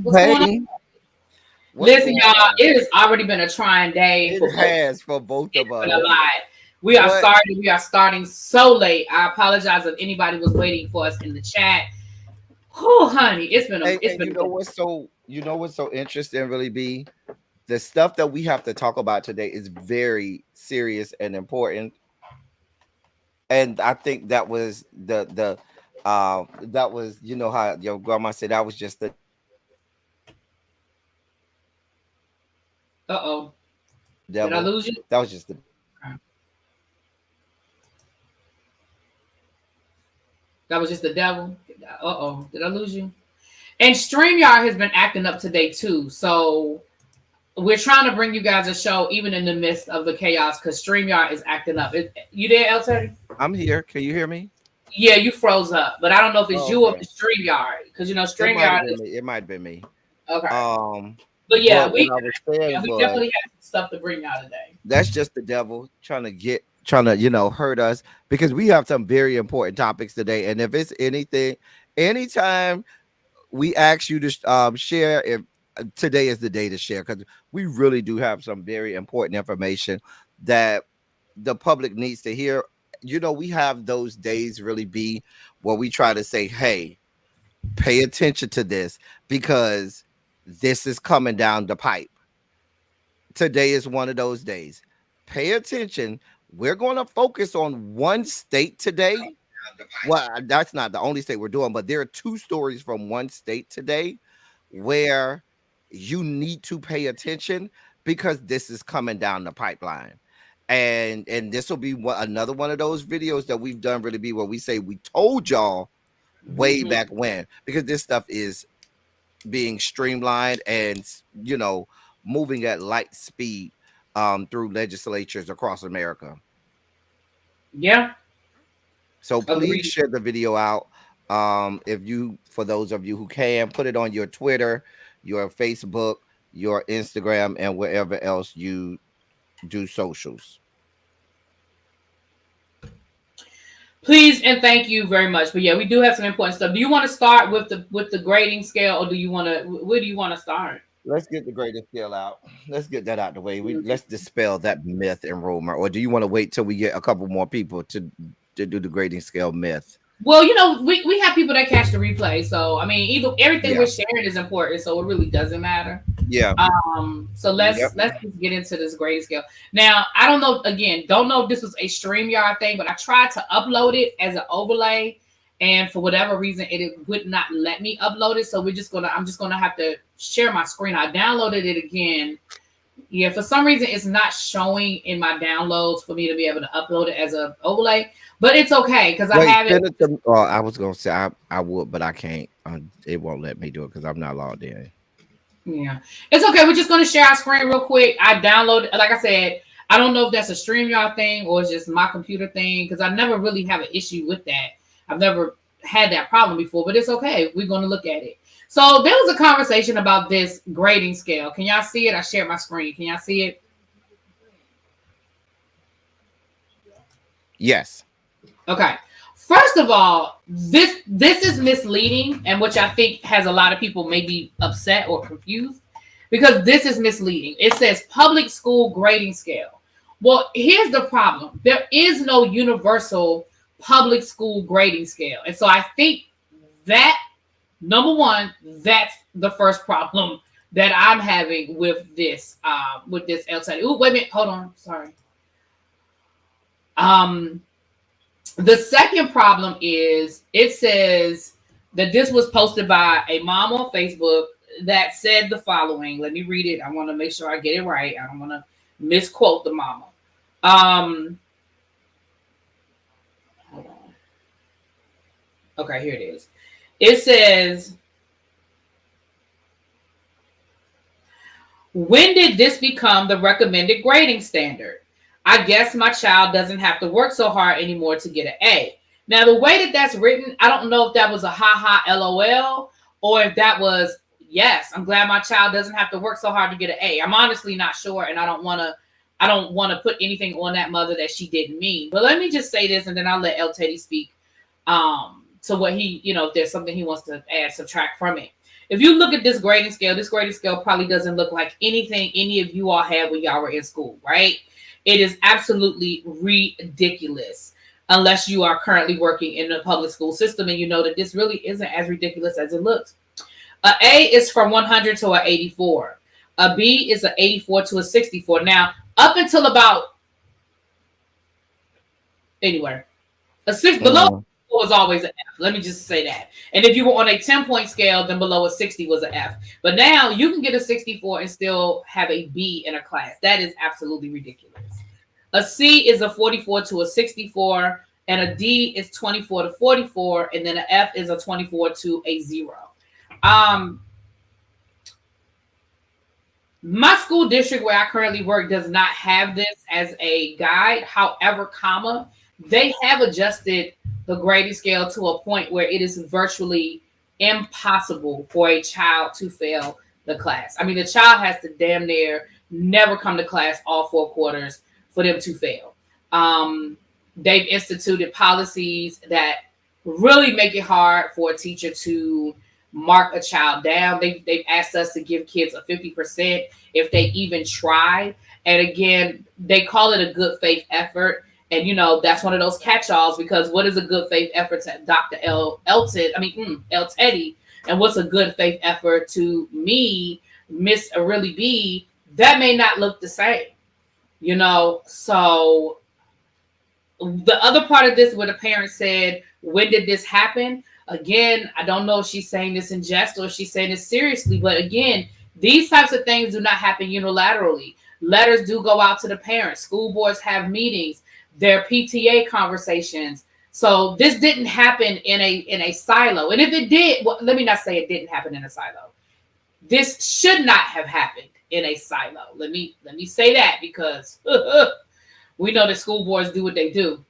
What's going on? Hey, what's Listen, going y'all, on? it has already been a trying day It for both. has for both It's of been a us. lot. We are But starting. We are starting so late. I apologize if anybody was waiting for us in the chat. Oh, honey, it's and been a good. you know what's so interesting really be the stuff that we have to talk about today is very serious and important. And I think that was the that was how your grandma said that was just the Uh oh, did I devil. lose you? That was just the That was just the devil. Uh oh, did I lose you? And Streamyard has been acting up today too. So we're trying to bring you guys a show even in the midst of the chaos because StreamYard is acting up. You there, LT? I'm here. Can you hear me? Yeah, you froze up, but I don't know if it's Oh, you or okay. the StreamYard because It might have StreamYard been is me. It might have been me. okay. Um, But yeah, but what I was saying we was definitely have some stuff to bring out today. that's just the devil trying to hurt us because we have some very important topics today. And if it's anything, anytime we ask you to share, if today is the day to share, because we really do have some very important information that the public needs to hear. We have those days really be where we try to say, hey, pay attention to this because this is coming down the pipe. Today is one of those days. Pay attention. We're going to focus on one state today. Well, that's not the only state we're doing, but there are two stories from one state today where you need to pay attention because this is coming down the pipeline. And this will be another one of those videos that we've done really be where we say we told y'all way Mhm. back when, because this stuff is being streamlined and moving at light speed through legislatures across America. Yeah, So please agreed. share the video out. If you, for those of you who can, put it on your Twitter, your Facebook, your Instagram, and wherever else you do socials. Please and thank you very much. But yeah, we do have some important stuff. Do you want to start with the grading scale, or do you want to? Where do you want to start? Let's get the greatest skill out. Let's get that out the way. Let's dispel that myth and rumor. Or do you want to wait till we get a couple more people to do the grading scale myth? Well, we have people that catch the replay, so I mean, either everything Yeah. we're sharing is important, so it really doesn't matter. Yeah. So Yep. let's just get into this grading scale. Now, I don't know. Again, don't know if this was a StreamYard thing, but I tried to upload it as an overlay, and for whatever reason, it would not let me upload it. So I'm just gonna have to share my screen. I downloaded it again. Yeah, for some reason, it's not showing in my downloads for me to be able to upload it as an overlay, but it's okay because I Wait, have it. send it to. Oh, I was gonna say I would, but I can't. It won't let me do it because I'm not logged in. Yeah, it's okay. We're just going to share our screen real quick. I downloaded, like I said, I don't know if that's a StreamYard thing or it's just my computer thing because I never really have an issue with that. I've never had that problem before, but it's okay. We're going to look at it. So there was a conversation about this grading scale. Can y'all see it? I shared my screen. Can y'all see it? Yes. Okay. First of all, this is misleading, and which I think has a lot of people maybe upset or confused because this is misleading. It says public school grading scale. Well, here's the problem: there is no universal public school grading scale, and so I think that number one, that's the first problem that I'm having with this LTD. Oh, wait a minute, hold on, sorry. Um, The second problem is it says that this was posted by a mom on Facebook that said the following. Let me read it. I want to make sure I get it right. I don't want to misquote the mama. Um, hold on. Okay, here it is. It says, when did this become the recommended grading standard? I guess my child doesn't have to work so hard anymore to get an A. Now, the way that that's written, I don't know if that was a ha ha LOL or if that was, yes, I'm glad my child doesn't have to work so hard to get an A. I'm honestly not sure, and I don't want to put anything on that mother that she didn't mean. But let me just say this, and then I'll let El Teddy speak to what he, if there's something he wants to add, subtract from it. If you look at this grading scale probably doesn't look like anything any of you all had when y'all were in school, right? It is absolutely ridiculous unless you are currently working in the public school system and you know that this really isn't as ridiculous as it looks. A is from 100 to a 84. A B is a 84 to a 64. Now, up until about anywhere, a six below Mm. was always an F. Let me just say that. And if you were on a 10-point scale, then below a 60 was an F. But now you can get a 64 and still have a B in a class. That is absolutely ridiculous. A C is a 44 to a 64, and a D is 24 to 44, and then an F is a 24 to a 0. Um, My school district where I currently work does not have this as a guide. However, they have adjusted the grading scale to a point where it is virtually impossible for a child to fail the class. I mean, the child has to damn near never come to class all 4 quarters for them to fail. They've instituted policies that really make it hard for a teacher to mark a child down. They've asked us to give kids a 50% if they even try. And again, they call it a good faith effort. And that's one of those catch-alls because what is a good faith effort to Dr. L. Teddy, and what's a good faith effort to me, Miss Really B? That may not look the same, So the other part of this, where the parent said, "When did this happen?" Again, I don't know if she's saying this in jest or if she's saying this seriously, but again, these types of things do not happen unilaterally. Letters do go out to the parents. School boards have meetings, their PTA conversations. So this didn't happen in a silo. And if it did, well, let me not say it didn't happen in a silo. This should not have happened in a silo. Let me say that because we know that school boards do what they do.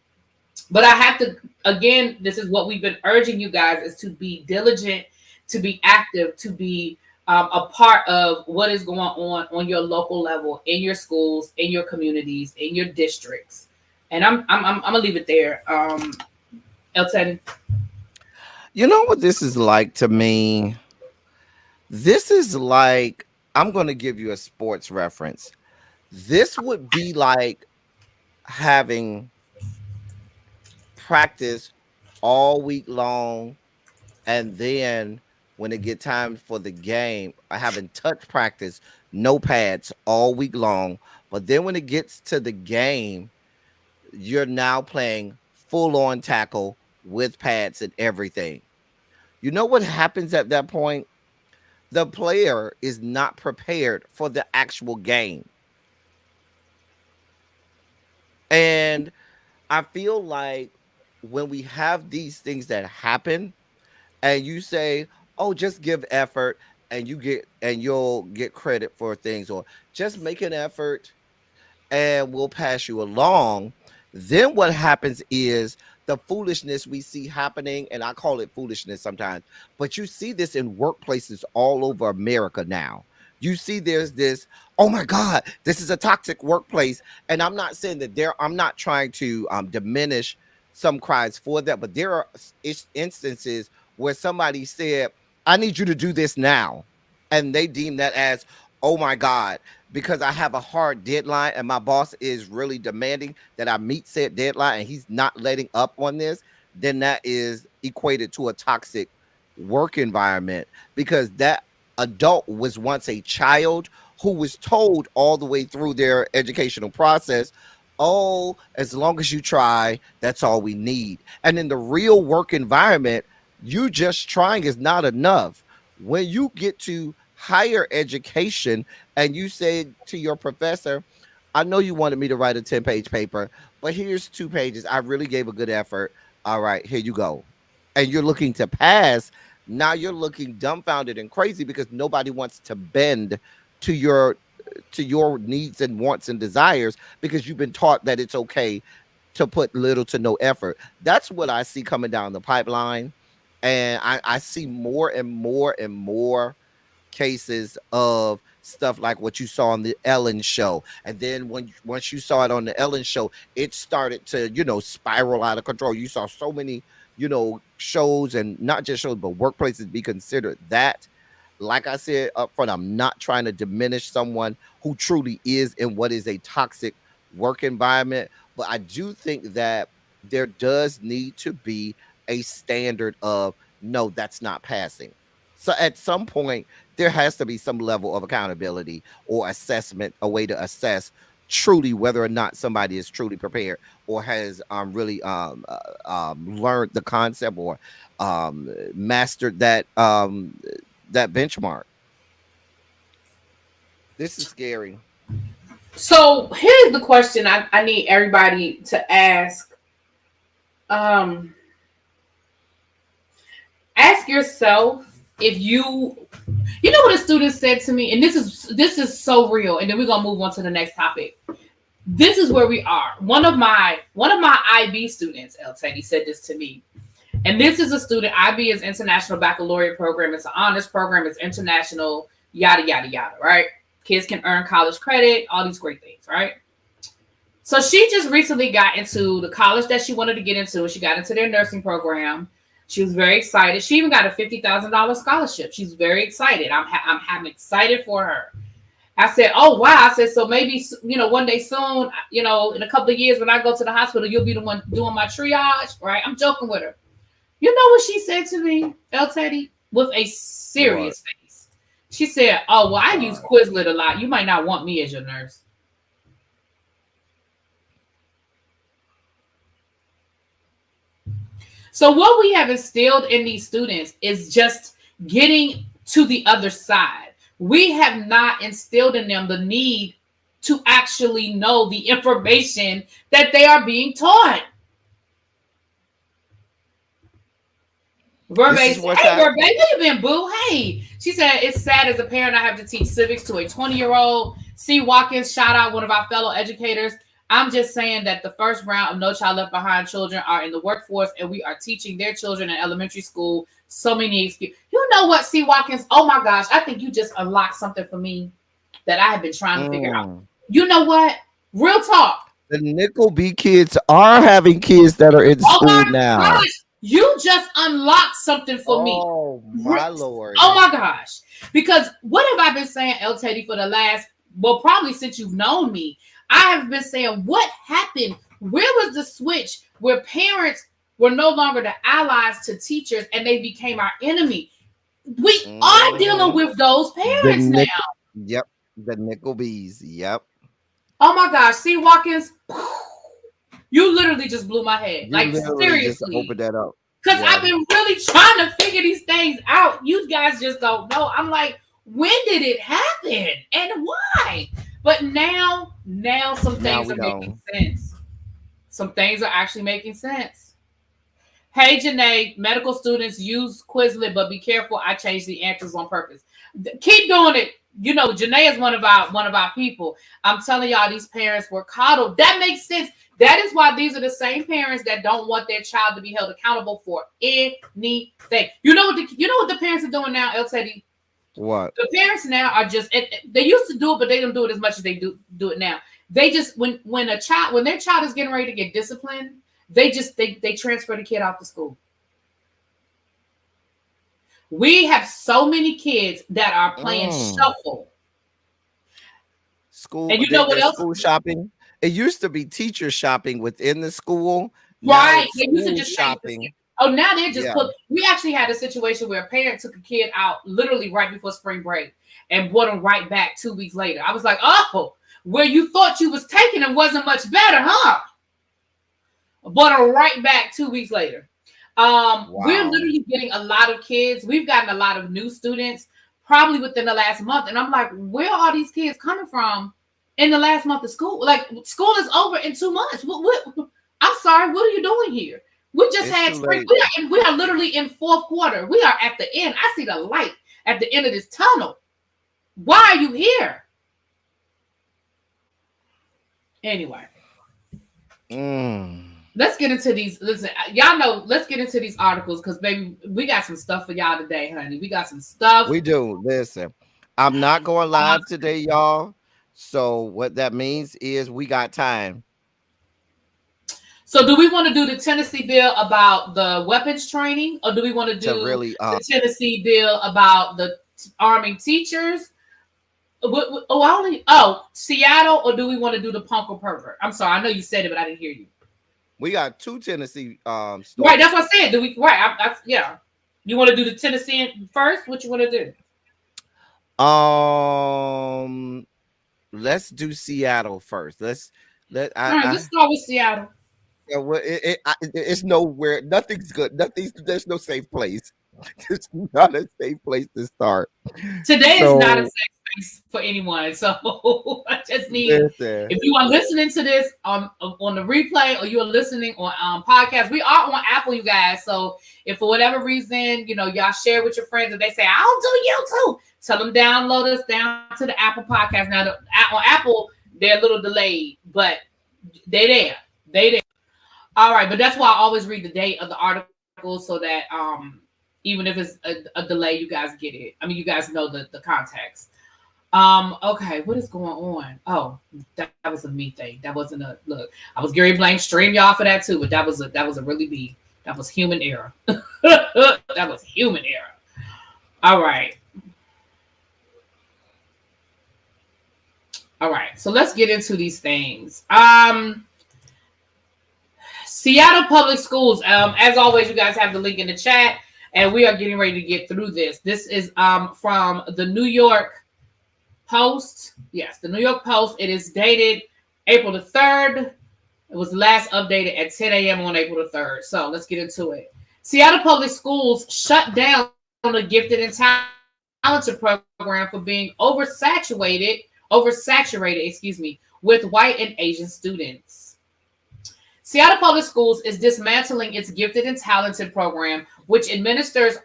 But I have to, again, this is what we've been urging you guys, is to be diligent, to be active, to be a part of what is going on your local level, in your schools, in your communities, in your districts. And I'm gonna leave it there. Elton. You know what this is like to me? This is like, I'm going to give you a sports reference. This would be like having practice all week long, and then when it get time for the game, having touch practice, no pads all week long. But then when it gets to the game, you're now playing full on tackle with pads and everything. You know what happens at that point? The player is not prepared for the actual game. And I feel like when we have these things that happen and you say, "Oh, just give effort," and you'll get credit for things, or just make an effort and we'll pass you along. Then what happens is the foolishness we see happening, and I call it foolishness sometimes, but you see this in workplaces all over America now. You see there's this, "Oh my God, this is a toxic workplace." And I'm not saying that I'm not trying to diminish some cries for that, but there are instances where somebody said, "I need you to do this now." And they deem that as, "Oh my God, because I have a hard deadline and my boss is really demanding that I meet said deadline and he's not letting up on this," then that is equated to a toxic work environment, because that adult was once a child who was told all the way through their educational process, "Oh, as long as you try, that's all we need." And in the real work environment, you just trying is not enough. When you get to higher education and you say to your professor, "I know you wanted me to write a 10-page paper, but here's 2 pages. I really gave a good effort. All right, here you go." And you're looking to pass. Now you're looking dumbfounded and crazy because nobody wants to bend to your needs and wants and desires, because you've been taught that it's okay to put little to no effort. That's what I see coming down the pipeline. And I see more and more and more cases of stuff like what you saw on the Ellen show. And then once you saw it on the Ellen show, it started to, spiral out of control. You saw so many, shows, and not just shows, but workplaces be considered that. like I said up front, I'm not trying to diminish someone who truly is in what is a toxic work environment, but I do think that there does need to be a standard of no, that's not passing. So at some point, there has to be some level of accountability or assessment, a way to assess truly whether or not somebody is truly prepared or has really learned the concept or mastered that benchmark. This is scary. So here's the question I need everybody to ask. Um, Ask yourself if you know what a student said to me, and this is so real, and then we're gonna move on to the next topic. This is where we are. One of my IB students, El Teddy, said this to me. And this is a student. IB is International Baccalaureate Program. It's an honors program. It's international, yada, yada, yada, right? Kids can earn college credit, all these great things, right? So she just recently got into the college that she wanted to get into. She got into their nursing program. She was very excited. She even got a $50,000 scholarship. She's very excited. I'm excited for her. I said, oh, wow. I said, so maybe, one day soon, in a couple of years when I go to the hospital, you'll be the one doing my triage, right? I'm joking with her. You know what she said to me, El Teddy, with a serious face? She said, oh, well, I use Quizlet a lot. You might not want me as your nurse. So what we have instilled in these students is just getting to the other side. We have not instilled in them the need to actually know the information that they are being taught. Verbatim, hey, Verbatim, where you been, boo? Hey. She said, it's sad as a parent I have to teach civics to a 20-year-old. C. Watkins, shout out one of our fellow educators. I'm just saying that the first round of No Child Left Behind children are in the workforce, and we are teaching their children in elementary school so many excuses. You know what, C. Watkins? Oh my gosh, I think you just unlocked something for me that I have been trying to figure out. You know what? Real talk. The Nickel B kids are having kids that are in school now. Gosh, you just unlocked something for me. Oh my Lord. Oh my gosh. Because what have I been saying, El Teddy, for the last, probably since you've known me? I have been saying, what happened? Where was the switch where parents were no longer the allies to teachers and they became our enemy? We are dealing with those parents now. Yep. The Nickel B's. Yep. Oh my gosh. See, Watkins, you literally just blew my head. Like, seriously. Just open that up. Because I've been really trying to figure these things out. You guys just don't know. I'm like, when did it happen? And why? But now some things are making sense. Some things are actually making sense. Hey, Janae, medical students use Quizlet, but be careful. I changed the answers on purpose. Keep doing it. You know, Janae is one of our people. I'm telling y'all, these parents were coddled. That makes sense. That is why these are the same parents that don't want their child to be held accountable for anything. You know what the parents are doing now, El Teddy? What? The parents now are just, they used to do it, but they don't do it as much as they do it now. They just, when their child is getting ready to get disciplined, they transfer the kid off to school. We have so many kids that are playing shuffle. School, and you know what else? School shopping. It used to be teacher shopping within the school. Right. They used to just shopping. Oh, now they're just we actually had a situation where a parent took a kid out literally right before spring break and brought him right back 2 weeks later. I was like, oh, where you thought you was taking him wasn't much better, huh? Brought him right back 2 weeks later. We're literally getting a lot of kids. We've gotten a lot of new students probably within the last month. And I'm like, where are all these kids coming from in the last month of school? Like, school is over in 2 months. I'm sorry, what are you doing here? We just had spring. We are literally in fourth quarter. We are at the end. I see the light at the end of this tunnel. Why are you here? Anyway. Let's get into these. Listen, y'all know, let's get into these articles because, baby, we got some stuff for y'all today, honey. We got some stuff. We do. Listen, I'm not going live today, y'all. So what that means is we got time. So do we want to do the Tenneesse bill about the weapons training, or do we want to do the Tenneesse bill about the arming teachers. Seattle, or do we want to do the punk or pervert? I'm sorry, I know you said it, but I didn't hear you. We got two Tennessee Right, that's stories. what I said. Do we? Right, yeah. You want to do the Tennessee first? What you want to do? Um, let's do Seattle first. Let All right, let's start with Seattle. yeah, well, it's nowhere. Nothing's good. Nothing's. There's no safe place. There's not a safe place to start. Today is not a So safe space for anyone. So I just need, listen, if you are listening to this on the replay, or you are listening on podcast, we are on Apple, you guys. So if for whatever reason, y'all share with your friends and they say, I'll do YouTube, tell them download us down to the Apple podcast. Now on Apple, they're a little delayed, but they there. They there. All right, but that's why I always read the date of the article so that even if it's a delay, you guys get it. I mean, you guys know the context. Okay, what is going on? Oh, that was a me thing. That wasn't a look. I was Gary Blank stream y'all for that too, but that was a really me. That was human error. That was human error. All right. All right. So let's get into these things. Seattle Public Schools. As always, you guys have the link in the chat, and we are getting ready to get through this. This is from the New York Post. Yes, the New York Post. It is dated April the 3rd. It was last updated at 10 a.m. on April the 3rd. So let's get into it. Seattle Public Schools shut down the gifted and talented program for being oversaturated, with white and Asian students. Seattle Public Schools is dismantling its gifted and talented program, which administrators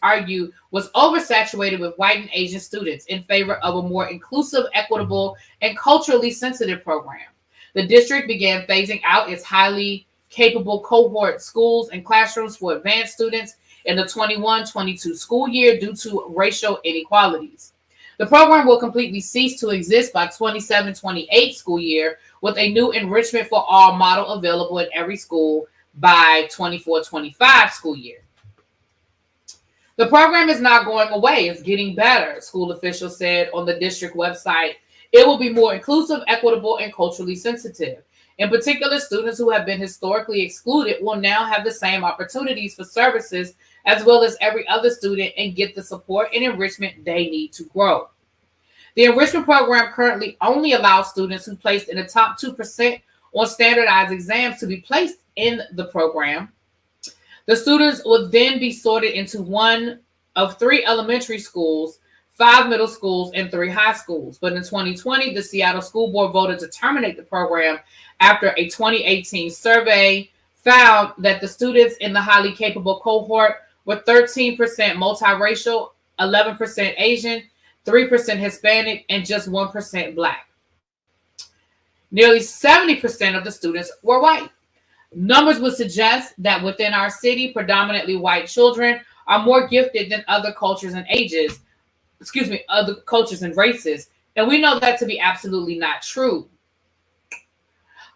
argue was oversaturated with white and Asian students in favor of a more inclusive, equitable, and culturally sensitive program. The district began phasing out its highly capable cohort schools and classrooms for advanced students in the 21-22 school year due to racial inequalities. The program will completely cease to exist by 27-28 school year, with a new enrichment for all model available in every school by 24-25 school year. The program is not going away. It's getting better, school officials said on the district website. It will be more inclusive, equitable, and culturally sensitive. In particular, students who have been historically excluded will now have the same opportunities for services as well as every other student and get the support and enrichment they need to grow. The enrichment program currently only allows students who placed in the top 2% on standardized exams to be placed in the program. The students would then be sorted into one of 3 elementary schools, 5 middle schools, and 3 high schools. But in 2020, the Seattle School Board voted to terminate the program after a 2018 survey found that the students in the highly capable cohort were 13% multiracial, 11% Asian, 3% Hispanic, and just 1% Black. Nearly 70% of the students were white. Numbers would suggest that within our city, predominantly white children are more gifted than other cultures and other cultures and races. And we know that to be absolutely not true.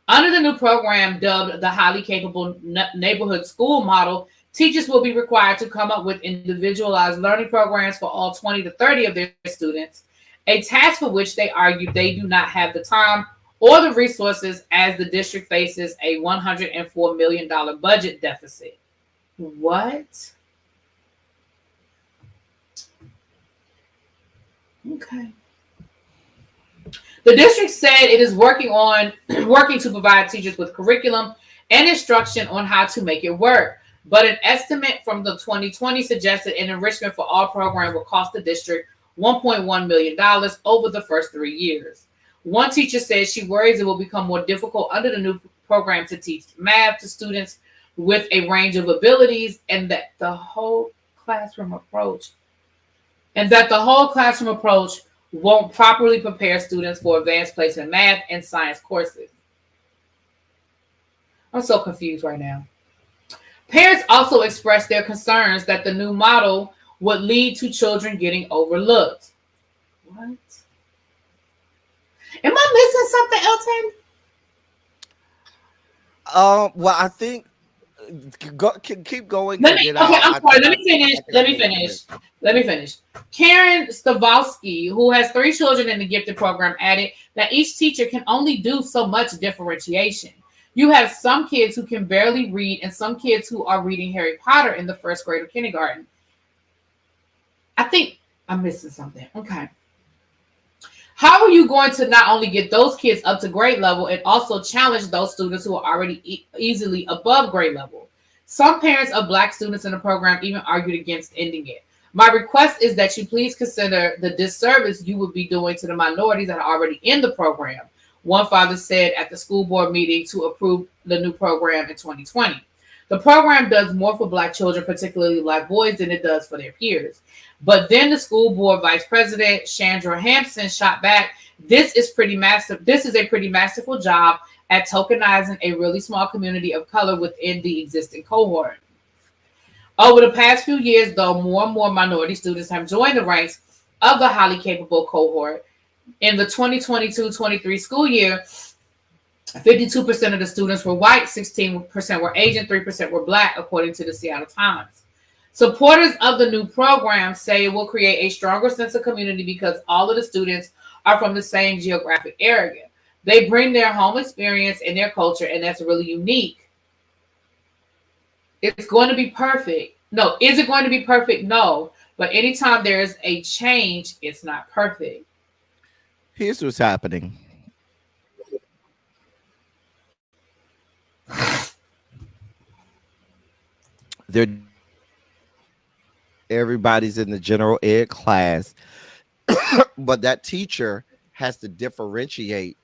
Under the new program dubbed the Highly Capable Neighborhood School Model, teachers will be required to come up with individualized learning programs for all 20 to 30 of their students, a task for which they argue they do not have the time or the resources as the district faces a $104 million budget deficit. What? Okay. The district said it is working to provide teachers with curriculum and instruction on how to make it work. But an estimate from the 2020 suggested an enrichment for all program will cost the district $1.1 million over the first 3 years. One teacher said she worries it will become more difficult under the new program to teach math to students with a range of abilities, and that the whole classroom approach won't properly prepare students for advanced placement math and science courses. I'm so confused right now. Parents also expressed their concerns that the new model would lead to children getting overlooked. What? Am I missing something else, Henry? Well, I think Keep going, Let and me. then Okay, I'm I sorry. think Let me finish. I think I Let me know what it finish. is. Let me finish. Karen Stavowski, who has 3 children in the gifted program, added that each teacher can only do so much differentiation. You have some kids who can barely read, and some kids who are reading Harry Potter in the first grade of kindergarten. I think I'm missing something. Okay. How are you going to not only get those kids up to grade level and also challenge those students who are already easily above grade level? Some parents of Black students in the program even argued against ending it. My request is that you please consider the disservice you would be doing to the minorities that are already in the program, one father said at the school board meeting to approve the new program in 2020. The program does more for Black children, particularly Black boys, than it does for their peers. But then the school board vice president, Chandra Hampson, shot back. This is pretty massive. This is a pretty masterful job at tokenizing a really small community of color within the existing cohort. Over the past few years, though, more and more minority students have joined the ranks of the highly capable cohort. In the 2022-23 school year, 52% of the students were white, 16% were Asian, 3% were Black, according to the Seattle Times. Supporters of the new program say it will create a stronger sense of community because all of the students are from the same geographic area. They bring their home experience and their culture, and that's really unique. It's going to be perfect. No, is it going to be perfect? No. But anytime there's a change, it's not perfect. Here's what's happening. They're everybody's in the general ed class, but that teacher has to differentiate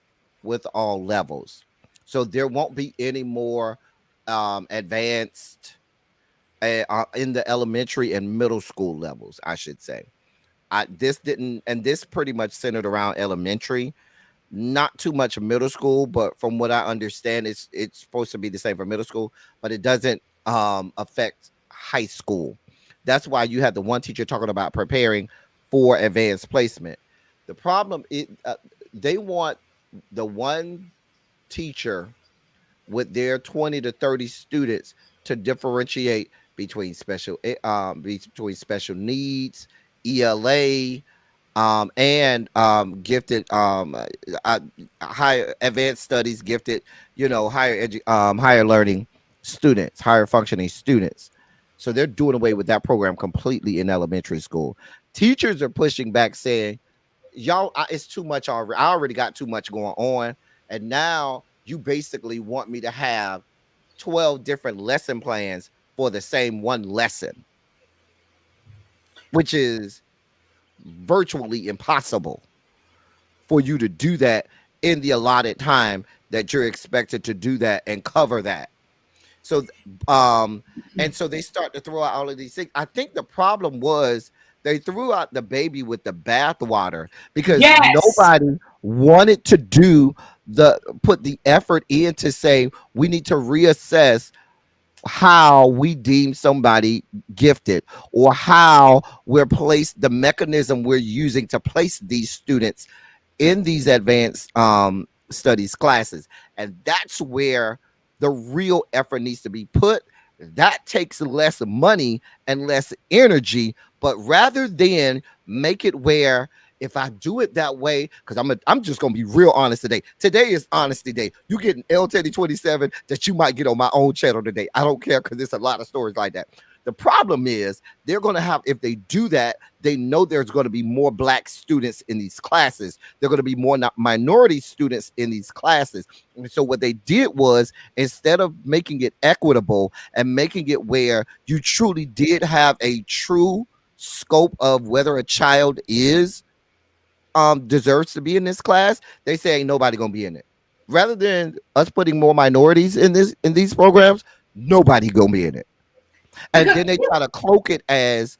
with all levels. So there won't be any more advanced in the elementary and middle school levels, I should say. This didn't, and this pretty much centered around elementary, not too much middle school, but from what I understand, it's supposed to be the same for middle school, but it doesn't affect high school. That's why you had the one teacher talking about preparing for advanced placement. The problem is they want the one teacher with their 20 to 30 students to differentiate between between special needs, ELA, and gifted uh, higher advanced studies, gifted, higher learning students, higher functioning students. So they're doing away with that program completely in elementary school. Teachers are pushing back, saying, "Y'all, it's too much already. I already got too much going on, and now you basically want me to have 12 different lesson plans for the same one lesson, which is virtually impossible for you to do that in the allotted time that you're expected to do that and cover that." So, and so they start to throw out all of these things. I think the problem was they threw out the baby with the bathwater because Yes. nobody wanted to put the effort in to say we need to reassess how we deem somebody gifted, or how we're placed, the mechanism we're using to place these students in these advanced studies classes. And that's where the real effort needs to be put. That takes less money and less energy, but rather than make it where, if I do it that way, because I'm just gonna be real honest today. Today is honesty day. You get an L Teddy 27 that you might get on my own channel today. I don't care, because there's a lot of stories like that. The problem is they're gonna have, if they do that, they know there's going to be more Black students in these classes. There are going to be more minority students in these classes. And so what they did was, instead of making it equitable and making it where you truly did have a true scope of whether a child is deserves to be in this class, they say ain't nobody gonna be in it. Rather than us putting more minorities in these programs, nobody gonna be in it. And Because then they try to cloak it as,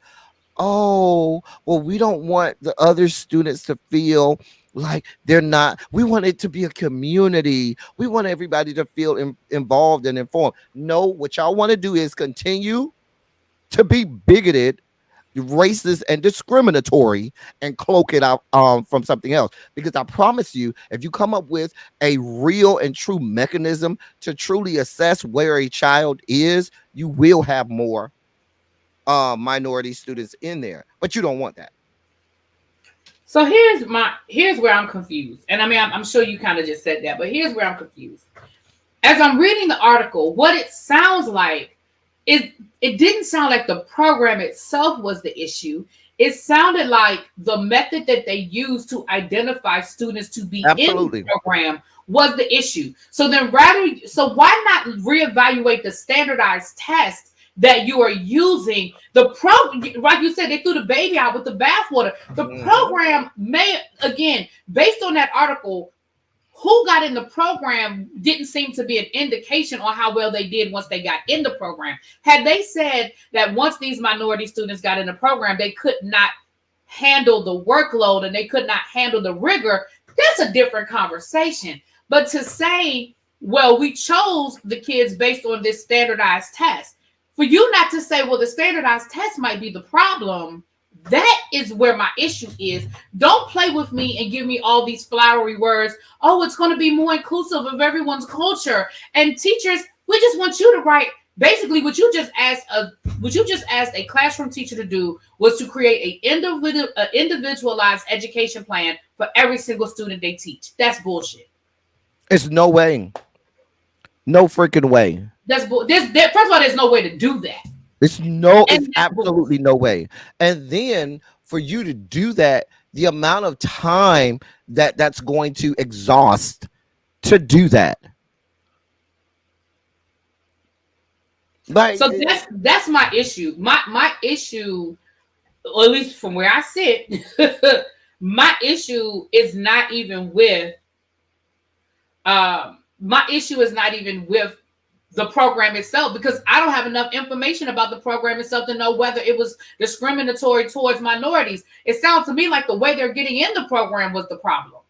oh, well, we don't want the other students to feel like they're not. We want it to be a community. We want everybody to feel involved and informed. No, what y'all want to do is continue to be bigoted racist and discriminatory and cloak it out from something else. Because I promise you, if you come up with a real and true mechanism to truly assess where a child is, you will have more minority students in there. But you don't want that. So here's where I'm confused. And I mean, I'm sure you kind of just said that, but here's where I'm confused. As I'm reading the article, what it sounds like is it didn't sound like the program itself was the issue. It sounded like the method that they used to identify students to be in the Absolutely. program was the issue. So why not reevaluate the standardized test that you are using? Like you said, they threw the baby out with the bathwater. The program may, again, based on that article, who got in the program didn't seem to be an indication on how well they did once they got in the program. Had they said that once these minority students got in the program, they could not handle the workload and they could not handle the rigor, that's a different conversation. But to say, well, we chose the kids based on this standardized test, for you not to say, well, the standardized test might be the problem, that is where my issue is. Don't play with me and give me all these flowery words. Oh, it's going to be more inclusive of everyone's culture. And teachers, we just want you to write. Basically, what you just asked a classroom teacher to do was to create a individualized education plan for every single student they teach. That's bullshit. It's no way. No freaking way. First of all, there's no way to do that. It's And that's absolutely bullshit. no way. And then for you to do that, the amount of time that's going to exhaust to do that. Like So that's my issue. My issue, or at least from where I sit, my issue is not even with my issue is not even with the program itself, because I don't have enough information about the program itself to know whether it was discriminatory towards minorities. It sounds to me like the way they're getting in the program was the problem.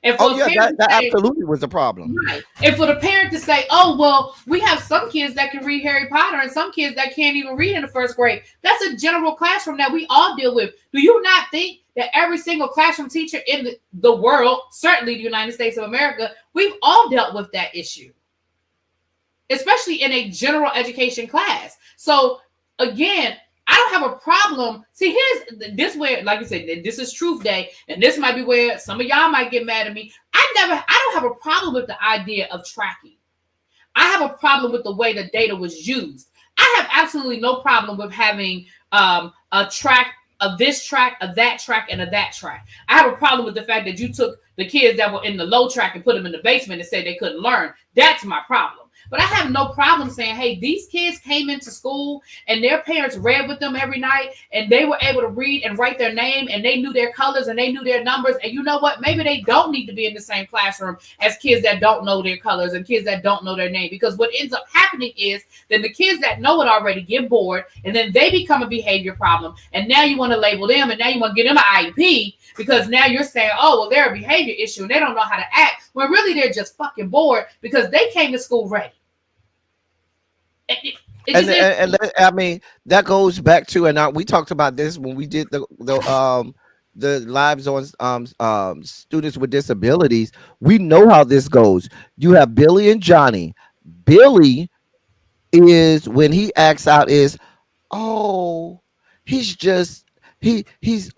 And oh for a yeah, parent that to say, absolutely was the problem. right, and for the parent to say, oh, well, we have some kids that can read Harry Potter and some kids that can't even read in the first grade. That's a general classroom that we all deal with. Do you not think that every single classroom teacher in the world, certainly the United States of America, we've all dealt with that issue, especially in a general education class? So again, I don't have a problem. See, here's this where, like you said, this is Truth Day, and this might be where some of y'all might get mad at me. I don't have a problem with the idea of tracking. I have a problem with the way the data was used. I have absolutely no problem with having a track of this track, of that track, and of that track. I have a problem with the fact that you took the kids that were in the low track and put them in the basement and said they couldn't learn. That's my problem. But I have no problem saying, hey, these kids came into school and their parents read with them every night and they were able to read and write their name and they knew their colors and they knew their numbers. And you know what? Maybe they don't need to be in the same classroom as kids that don't know their colors and kids that don't know their name. Because what ends up happening is that the kids that know it already get bored and then they become a behavior problem. And now you want to label them and now you want to give them an IEP because now you're saying, oh, well, they're a behavior issue and they don't know how to act. When really they're just fucking bored because they came to school ready. I mean that goes back to, and we talked about this when we did the lives on students with disabilities. We know how this goes. You have Billy and Johnny. Billy is, when he acts out, is, oh, he's just he's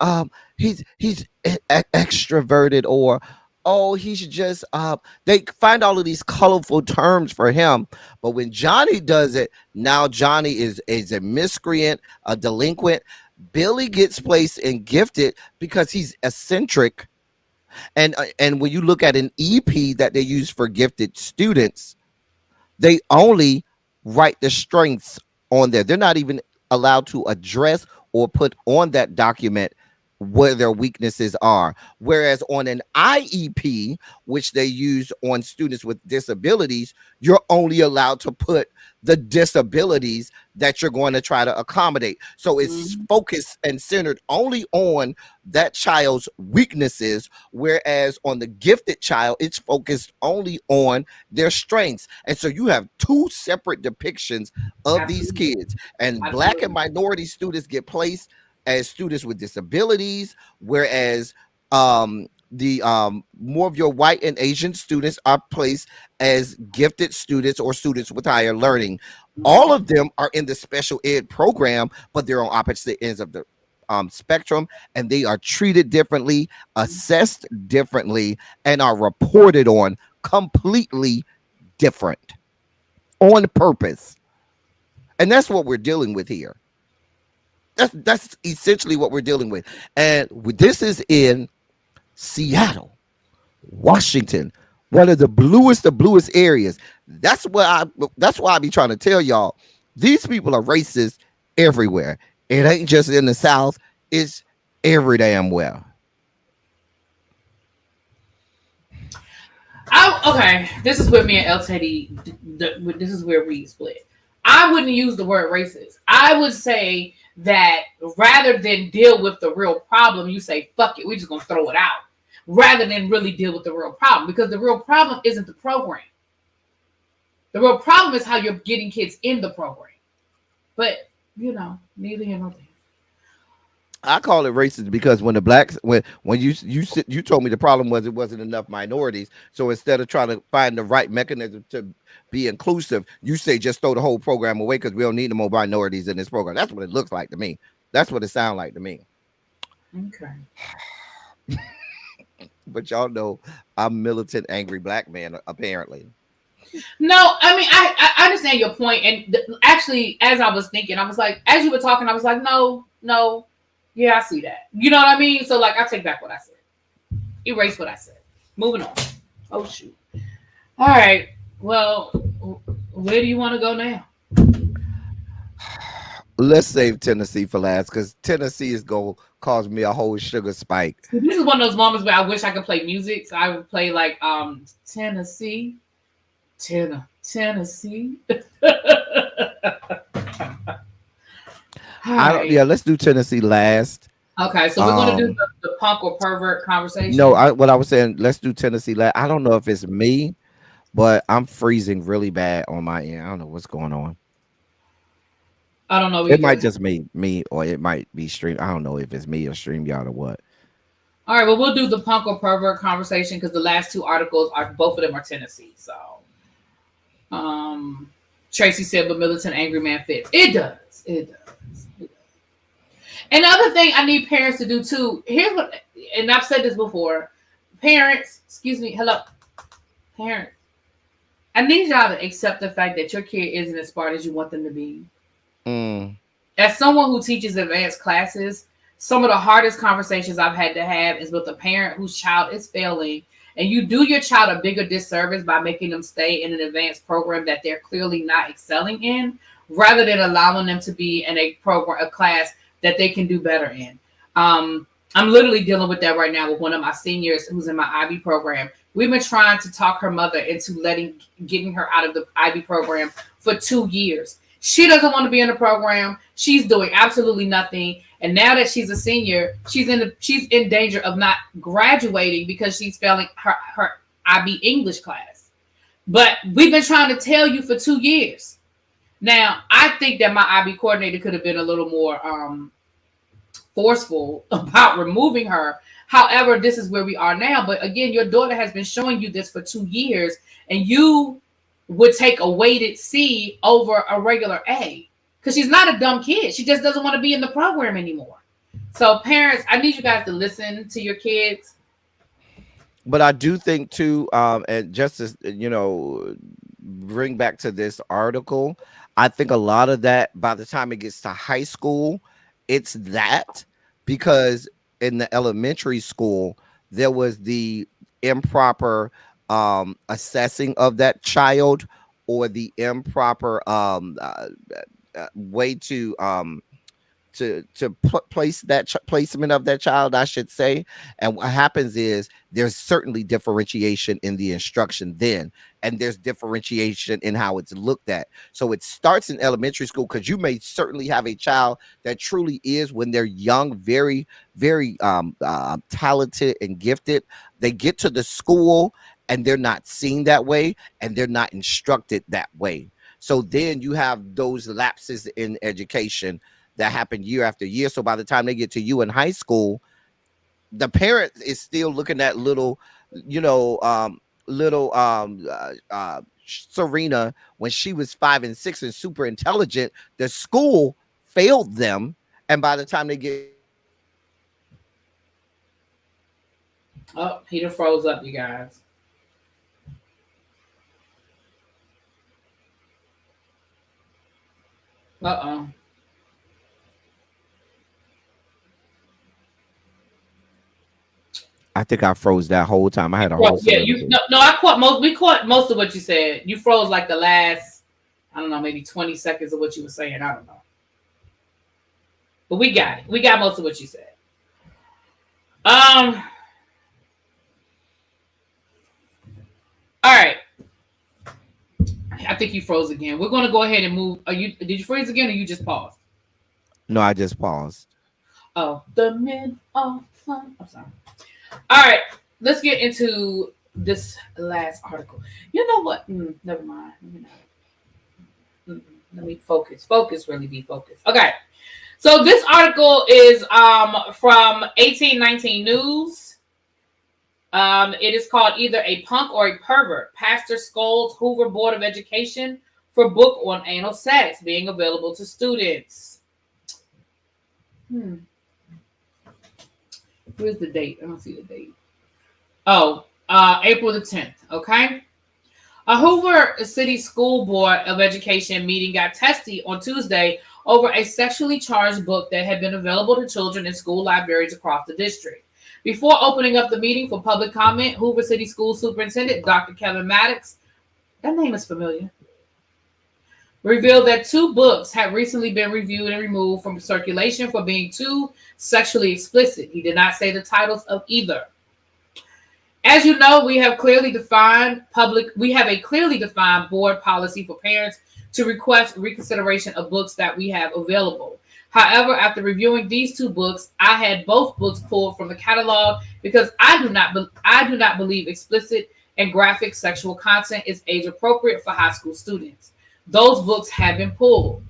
extroverted, or oh, he's just they find all of these colorful terms for him. But when Johnny does it, now Johnny is a miscreant, a delinquent. Billy gets placed and gifted because he's eccentric. And when you look at an EP that they use for gifted students, they only write the strengths on there. They're not even allowed to address or put on that document where their weaknesses are. Whereas on an IEP, which they use on students with disabilities, you're only allowed to put the disabilities that you're going to try to accommodate. So it's Mhm. focused and centered only on that child's weaknesses, whereas on the gifted child, it's focused only on their strengths. And so you have two separate depictions of these Absolutely. kids, and black and Absolutely. minority students get placed as students with disabilities, whereas the more of your white and Asian students are placed as gifted students or students with higher learning. All Mhm. of them are in the special ed program, but they're on opposite ends of the spectrum, and they are treated differently, assessed differently, and are reported on completely different on purpose. And that's what we're dealing with here. That's essentially what we're dealing with. And this is in Seattle, Washington, one of the bluest areas. That's why I be trying to tell y'all, these people are racist everywhere. It ain't just in the South, it's every damn well. Okay, this is where me and LTD, this is where we split. I wouldn't use the word racist. I would say that rather than deal with the real problem, you say, fuck it, we're just going to throw it out. Rather than really deal with the real problem. Because the real problem isn't the program. The real problem is how you're getting kids in the program. But, neither here nor there. I call it racist because when the blacks when you told me the problem was it wasn't enough minorities. So instead of trying to find the right mechanism to be inclusive, you say just throw the whole program away because we don't need no more minorities in this program. That's what it looks like to me. That's what it sounds like to me. Okay. But y'all know I'm militant, angry black man apparently. No, I mean I understand your point, and actually, as I was thinking, I was like, as you were talking, I was like, no, no, yeah, I see that. You know what I mean? So like, I take back what I said, erase what I said. Moving on. Oh shoot. All right. Well, where do you want to go now? Let's save Tennessee for last because Tennessee is gonna cause me a whole sugar spike. So this is one of those moments where I wish I could play music. So I would play like Tennessee, Tennessee. All I don't. right. Yeah, let's do Tennessee last. Okay, so we're gonna do Um, the punk or pervert no, conversation. what I was saying, let's do Tennessee last. I don't know if it's me, but I'm freezing really bad on my end. I don't know what's going on. I don't know It might either. just me, or it might be stream. I don't know if it's me or stream y'all or what. All right, well, we'll do the punk or pervert conversation because the last two articles are both of them are Tennessee. So, um, Tracy said, "But militant angry man fits." It does. It does. And the other thing I need parents to do too. Here's what, and I've said this before. Parents, excuse me, hello, parents. I need y'all to accept the fact that your kid isn't as smart as you want them to be. Mm. As someone who teaches advanced classes, some of the hardest conversations I've had to have is with a parent whose child is failing, and you do your child a bigger disservice by making them stay in an advanced program that they're clearly not excelling in, rather than allowing them to be in a program, a class that they can do better in. I'm literally dealing with that right now with one of my seniors who's in my IB program. We've been trying to talk her mother into getting her out of the IB program for 2 years. She doesn't want to be in the program. She's doing absolutely nothing. And now that she's a senior, she's in danger of not graduating because she's failing her IB English class. But we've been trying to tell you for 2 years. Now, I think that my IB coordinator could have been a little more forceful about removing her. However, this is where we are now. But again, your daughter has been showing you this for 2 years, and you would take a weighted C over a regular A because she's not a dumb kid. She just doesn't want to be in the program anymore. So, parents, I need you guys to listen to your kids. But I do think too, and just as bring back to this article, I think a lot of that by the time it gets to high school, it's that because in the elementary school there was the improper assessing of that child or the improper way place that placement of that child, I should say. And what happens is there's certainly differentiation in the instruction then, and there's differentiation in how it's looked at. So it starts in elementary school, because you may certainly have a child that truly is, when they're young, very, very talented and gifted. They get to the school and they're not seen that way, and they're not instructed that way. So then you have those lapses in education that happen year after year. So by the time they get to you in high school, the parent is still looking at little, you know, little Serena, when she was 5 and 6 and super intelligent. The school failed them, and by the time they get to high school, they're not seen that way. So then you have those lapses in Oh, Peter froze education up, you that guys. happen year after year. Uh-oh. I think I froze that whole time. I had a whole Yeah, you soliloquy. no, I caught most. We caught most of what you said. You froze like the last, I don't know, maybe 20 seconds of what you were saying. I don't know, but we got it. We got most of what you said. Um. All right. I think you froze again. We're gonna go ahead and move. Are you? Did you freeze again, or you just paused? No, I just paused. Oh, the men are fun. I'm sorry. All right. Let's get into this last article. You know what? Never mind. Let me focus. Focus. Really be focused. Okay. So this article is from 1819 News. It is called Either a Punk or a Pervert. Pastor scolds Hoover Board of Education for book on anal sex being available to students. Where's the date? I don't see the date. Oh, April the 10th. Okay. A Hoover City School Board of Education meeting got testy on Tuesday over a sexually charged book that had been available to children in school libraries across the district. Before opening up the meeting for public comment, Hoover City School Superintendent Dr. Kevin Maddox, that name is familiar, revealed that 2 books had recently been reviewed and removed from circulation for being too sexually explicit. He did not say the titles of either. As you know, we have a clearly defined board policy for parents to request reconsideration of books that we have available. However, after reviewing these 2 books, I had both books pulled from the catalog because I do not believe explicit and graphic sexual content is age appropriate for high school students. Those books have been pulled.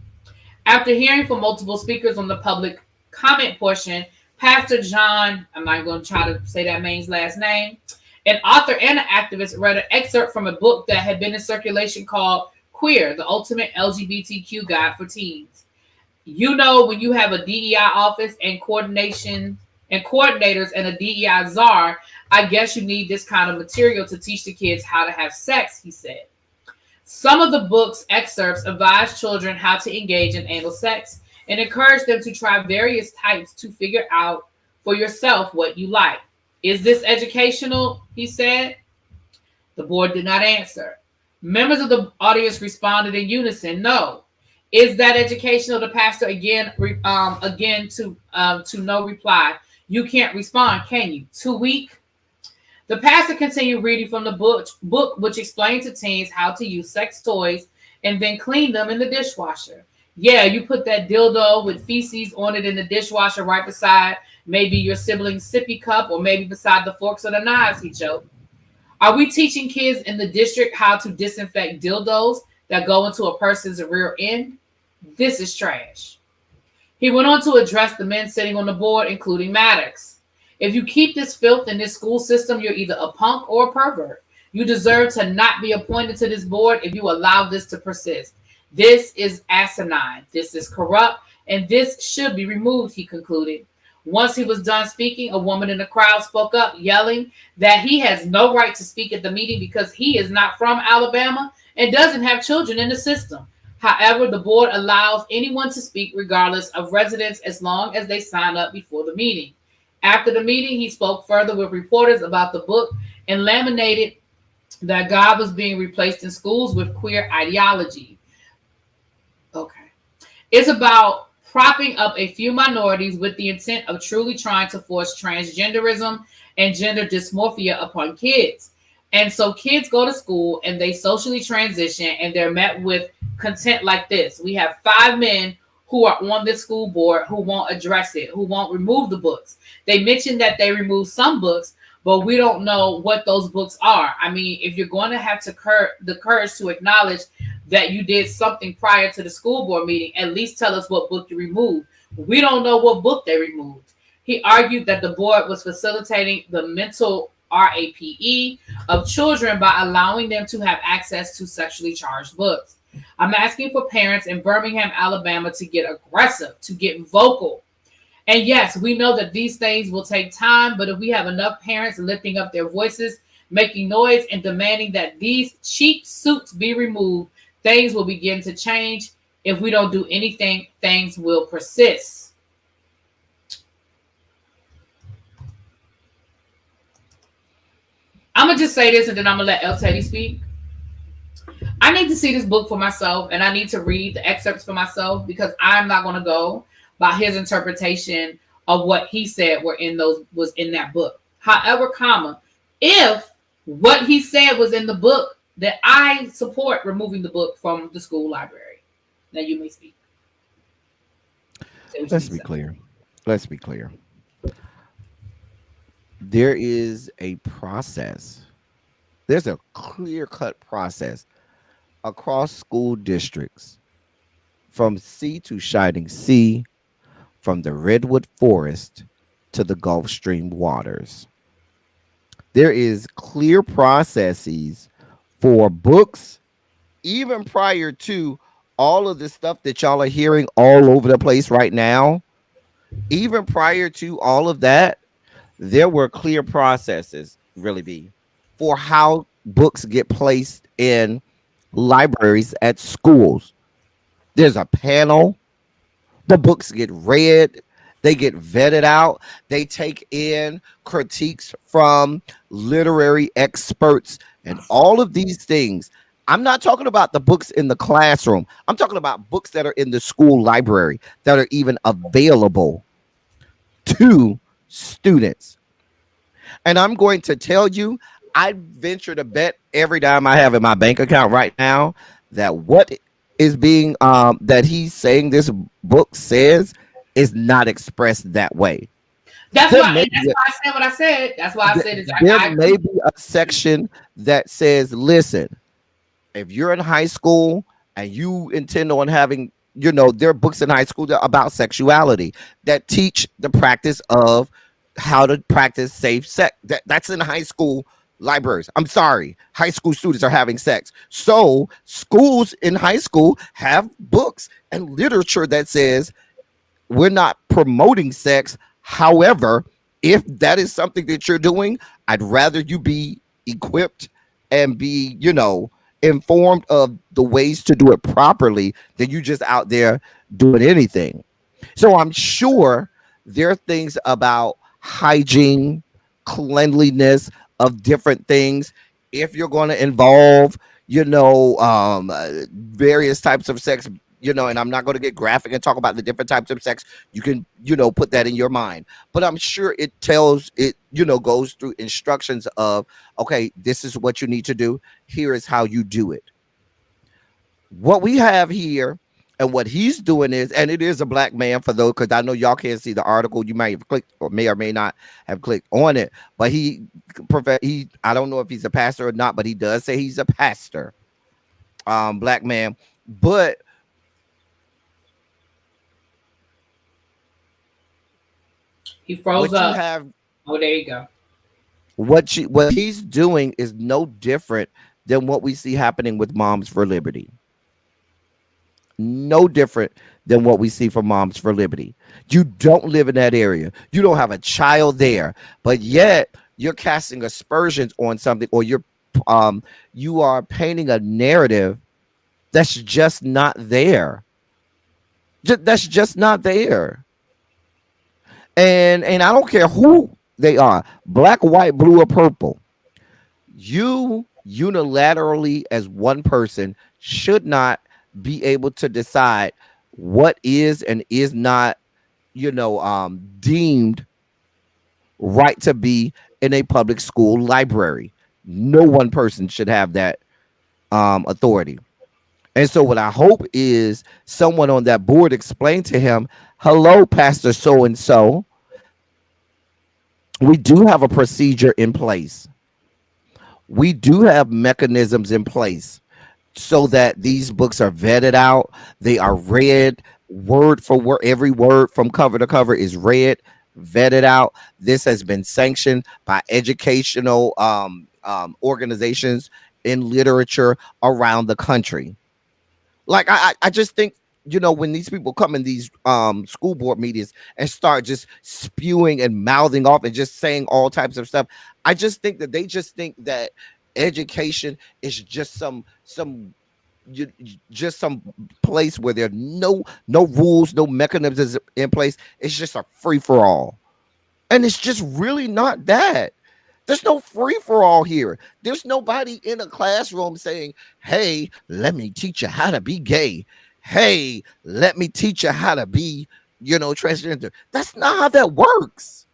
After hearing from multiple speakers on the public comment portion, Pastor John, I'm not going to try to say that man's last name, an author and an activist, read an excerpt from a book that had been in circulation called Queer, the Ultimate LGBTQ Guide for Teens. You know, when you have a DEI office and coordinators and a DEI czar, I guess you need this kind of material to teach the kids how to have sex, he said. Some of the book's excerpts advise children how to engage in anal sex and encourage them to try various types to figure out for yourself what you like. Is this educational? He said. The board did not answer. Members of the audience responded in unison, no. Is that educational? The pastor again to no reply. You can't respond, can you? Too weak? The pastor continued reading from the book, which explained to teens how to use sex toys and then clean them in the dishwasher. Yeah, you put that dildo with feces on it in the dishwasher right beside maybe your sibling's sippy cup or maybe beside the forks or the knives, he joked. Are we teaching kids in the district how to disinfect dildos that go into a person's rear end? This is trash. He went on to address the men sitting on the board, including Maddox. If you keep this filth in this school system, you're either a punk or a pervert. You deserve to not be appointed to this board if you allow this to persist. This is asinine. This is corrupt, and this should be removed, he concluded. Once he was done speaking, a woman in the crowd spoke up, yelling that he has no right to speak at the meeting because he is not from Alabama and doesn't have children in the system. However, the board allows anyone to speak regardless of residence as long as they sign up before the meeting. After the meeting, he spoke further with reporters about the book and laminated that God was being replaced in schools with queer ideology. Okay. It's about propping up a few minorities with the intent of truly trying to force transgenderism and gender dysmorphia upon kids. And so kids go to school and they socially transition and they're met with content like this. We have 5 men who are on this school board who won't address it, who won't remove the books. They mentioned that they removed some books, but we don't know what those books are. I mean, if you're going to have the courage to acknowledge that you did something prior to the school board meeting, at least tell us what book you removed. We don't know what book they removed. He argued that the board was facilitating the mental RAPE of children by allowing them to have access to sexually charged books. I'm asking for parents in Birmingham, Alabama to get aggressive, to get vocal. And yes, we know that these things will take time, but if we have enough parents lifting up their voices, making noise, and demanding that these cheap suits be removed, things will begin to change. If we don't do anything, things will persist. I'm going to just say this and then I'm going to let El Teddy speak. I need to see this book for myself and I need to read the excerpts for myself because I'm not going to go by his interpretation of what he said was in that book. However, if what he said was in the book, that I support removing the book from the school library. Now you may speak. Let's be clear. Let's be clear. There is a process. There's a clear-cut process across school districts from sea to shining sea, from the redwood forest to the Gulf Stream waters. There is clear processes for books, even prior to all of the stuff that y'all are hearing all over the place right now. Even prior to all of that, there were clear processes, really be, for how books get placed in libraries at schools. There's a panel. The books get read, they get vetted out, they take in critiques from literary experts, and all of these things. I'm not talking about the books in the classroom. I'm talking about books that are in the school library that are even available to students. And I'm going to tell you, I venture to bet every dime I have in my bank account right now that what is being that he's saying this book says is not expressed that way. That's why I said what I said. That's why I said there may be a section that says, listen, if you're in high school and you intend on having, there are books in high school that about sexuality that teach the practice of how to practice safe sex. That's in high school libraries. I'm sorry, high school students are having sex. So schools in high school have books and literature that says we're not promoting sex. However, if that is something that you're doing, I'd rather you be equipped and be, informed of the ways to do it properly than you just out there doing anything. So I'm sure there are things about hygiene, cleanliness of different things. If you're going to involve, various types of sex, and I'm not going to get graphic and talk about the different types of sex. You can, put that in your mind. But I'm sure it goes through instructions of, okay, this is what you need to do. Here is how you do it. What we have here and what he's doing is, and it is a black man for those, because I know y'all can't see the article. You might have clicked or may not have clicked on it. But I don't know if he's a pastor or not, but he does say he's a pastor, black man. But he froze up. Oh, there you go. What he's doing is no different than what we see happening with Moms for Liberty. No different than what we see from Moms for Liberty. You don't live in that area. You don't have a child there, but yet you're casting aspersions on something, or you are painting a narrative that's just not there. That's just not there. And I don't care who they are, black, white, blue, or purple. You unilaterally, as one person, should not be able to decide what is and is not, deemed right to be in a public school library. No one person should have that authority. And so, what I hope is someone on that board explain to him, hello, Pastor so and so, we do have a procedure in place. We do have mechanisms in place so that these books are vetted out. They are read word for word. Every word from cover to cover is read, vetted out. This has been sanctioned by educational organizations in literature around the country. Like I just think, when these people come in these school board meetings and start just spewing and mouthing off and just saying all types of stuff, I just think that they just think that education is just just some place where there are no rules, no mechanisms in place. It's just a free for all. And it's just really not that. There's no free for all here. There's nobody in a classroom saying, hey, let me teach you how to be gay. Hey, let me teach you how to be, transgender. That's not how that works.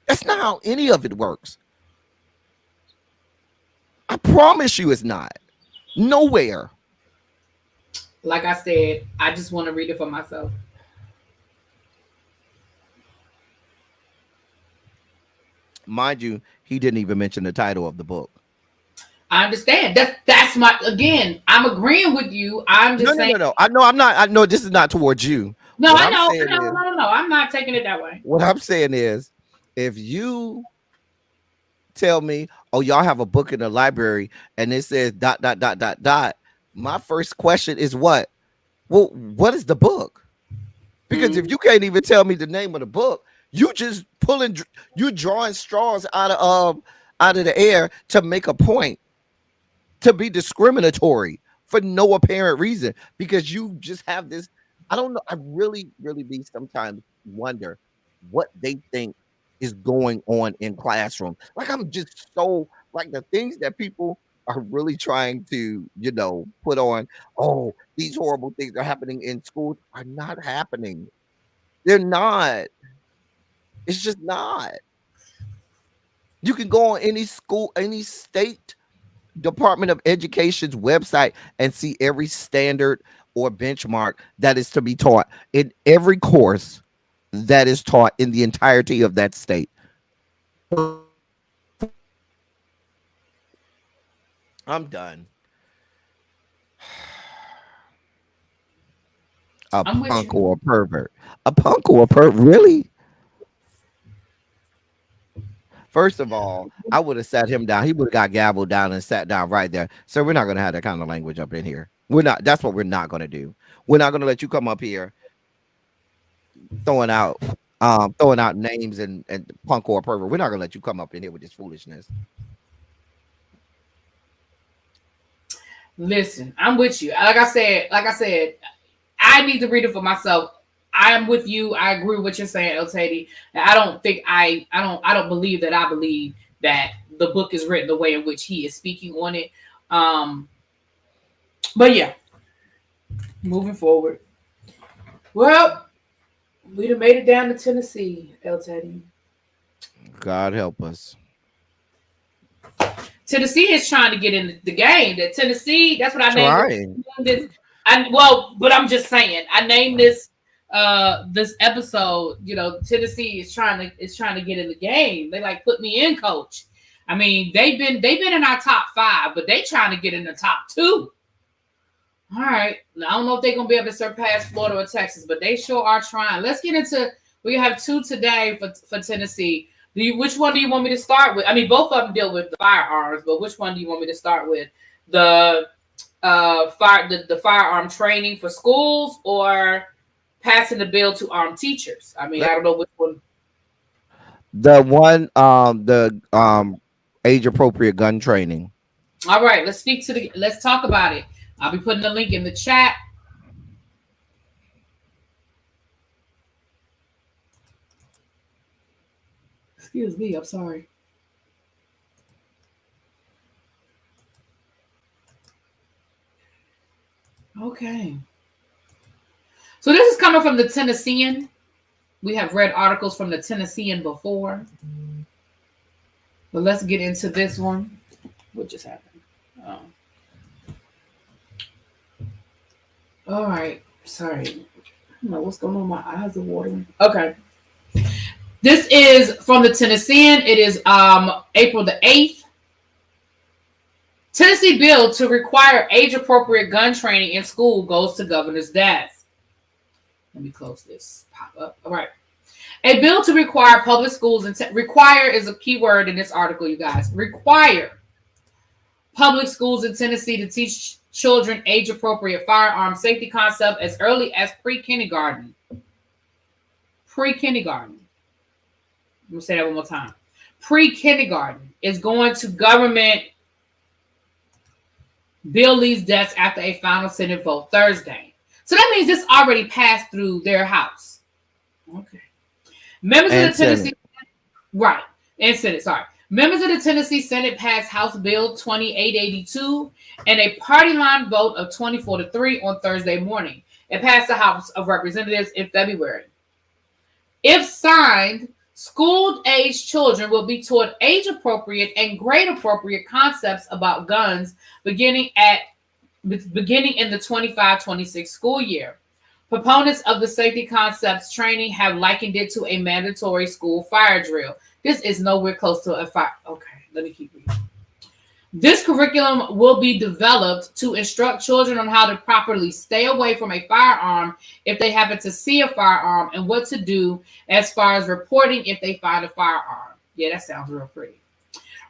That's not how any of it works. I promise you it's not. Nowhere. Like I said, I just want to read it for myself. Mind you, he didn't even mention the title of the book. I understand. That's my, again, I'm agreeing with you. I'm No, just no, saying. no, no. I know I'm not. I know this is not towards you. No, What I I'm know. saying I know. is, No, no, no. I'm not taking it that way. what I'm saying is, if you tell me, oh, y'all have a book in the library and it says dot dot dot dot dot, my first question is what? Well, what is the book? Because if Hmm. you can't even tell me the name of the book, you just you drawing straws out of the air to make a point, to be discriminatory for no apparent reason, because you just have this. I don't know. I really, really be sometimes wonder what they think is going on in classroom. Like, I'm just so like the things that people are really trying to, put on. Oh, these horrible things are happening in schools are not happening. They're not. It's just not. You can go on any school, any state Department of Education's website and see every standard or benchmark that is to be taught in every course that is taught in the entirety of that state. I'm done. A I'm with punk you. or a pervert. A punk or a pervert. Really? First of all, I would have sat him down. He would have got gavelled down and sat down right there. So we're not going to have that kind of language up in here. We're not. That's what we're not going to do. We're not going to let you come up here throwing out throwing out names and punk or pervert. We're not gonna let you come up in here with this foolishness. Listen, I'm with you. Like I said, I need to read it for myself. I am with you. I agree with what you're saying, El Tady. I don't think I don't believe that I believe that the book is written the way in which he is speaking on it. Um, but yeah, moving forward. Well, we done made it down to Tennessee, El Teddy. God help us. Tennessee is trying to get in the game. That Tennessee, that's what I named Trying. this. But I'm just saying, I named this episode. Tennessee is trying to get in the game. They like put me in, coach. I mean, they've been in our top five, but they trying to get in the top two. All right. Now, I don't know if they're gonna be able to surpass Florida or Texas, but they sure are trying. Let's get into. We have two today for Tennessee. Which one do you want me to start with? I mean, both of them deal with the firearms, but which one do you want me to start with? The the firearm training for schools, or passing the bill to armed teachers? I mean, I Let don't know which one. the age appropriate gun training. All right, let's talk about it. I'll be putting the link in the chat. Excuse me, I'm sorry. Okay. So this is coming from the Tennessean. We have read articles from the Tennessean before. But let's get into this one. What just happened? Oh. All right. Sorry. I don't know what's going on. My eyes are watering. Okay. This is from the Tennessean. It is April the 8th. Tennessee bill to require age-appropriate gun training in school goes to governor's desk. Let me close this pop-up. All right. A bill to require public schools and require is a key word in this article, you guys. Require public schools in Tennessee to teach children age-appropriate firearm safety concept as early as pre-kindergarten. Pre-kindergarten. Let me say that one more time. Pre-kindergarten is going to government bill leaves desk after a final Senate vote Thursday. So that means this already passed through their house. Okay. Members of the Tennessee, right, and Senate, sorry. Members of the Tennessee Senate passed House Bill 2882 and a party line vote of 24-3 on Thursday morning. It passed the House of Representatives in February. If signed, school-aged children will be taught age-appropriate and grade-appropriate concepts about guns beginning in the 25-26 school year. Proponents of the safety concepts training have likened it to a mandatory school fire drill. This is nowhere close to a fire. Okay, let me keep reading. This curriculum will be developed to instruct children on how to properly stay away from a firearm if they happen to see a firearm and what to do as far as reporting if they find a firearm. Yeah, that sounds real pretty.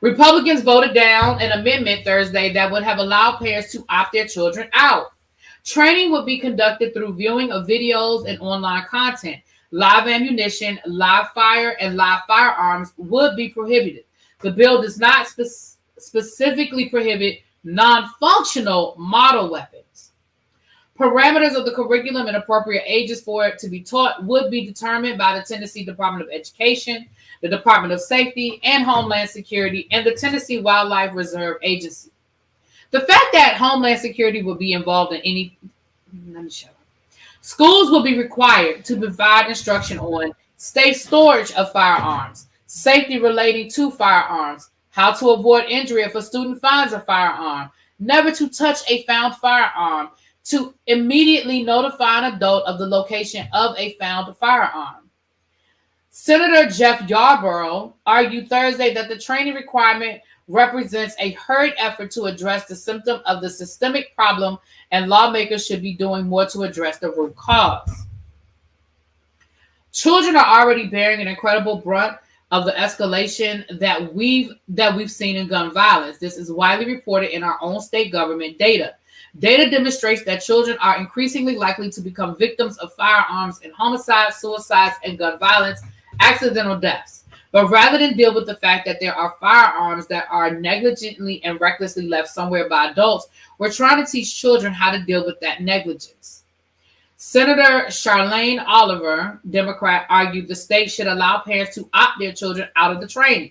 Republicans voted down an amendment Thursday that would have allowed parents to opt their children out. Training would be conducted through viewing of videos and online content. Live ammunition, live fire, and live firearms would be prohibited. The bill does not specifically prohibit non-functional model weapons. Parameters of the curriculum and appropriate ages for it to be taught would be determined by the Tennessee Department of Education, the Department of Safety and Homeland Security, and the Tennessee Wildlife Reserve Agency. The fact that Homeland Security will be involved in any... Let me shut up. Schools will be required to provide instruction on safe storage of firearms, safety relating to firearms, how to avoid injury if a student finds a firearm, never to touch a found firearm, to immediately notify an adult of the location of a found firearm. Senator Jeff Yarborough argued Thursday that the training requirement represents a hurried effort to address the symptom of the systemic problem, and lawmakers should be doing more to address the root cause. Children are already bearing an incredible brunt of the escalation that we've seen in gun violence. This is widely reported in our own state government data. Data demonstrates that children are increasingly likely to become victims of firearms in homicides, suicides, and gun violence, accidental deaths. But rather than deal with the fact that there are firearms that are negligently and recklessly left somewhere by adults, we're trying to teach children how to deal with that negligence. Senator Charlene Oliver, Democrat, argued the state should allow parents to opt their children out of the training.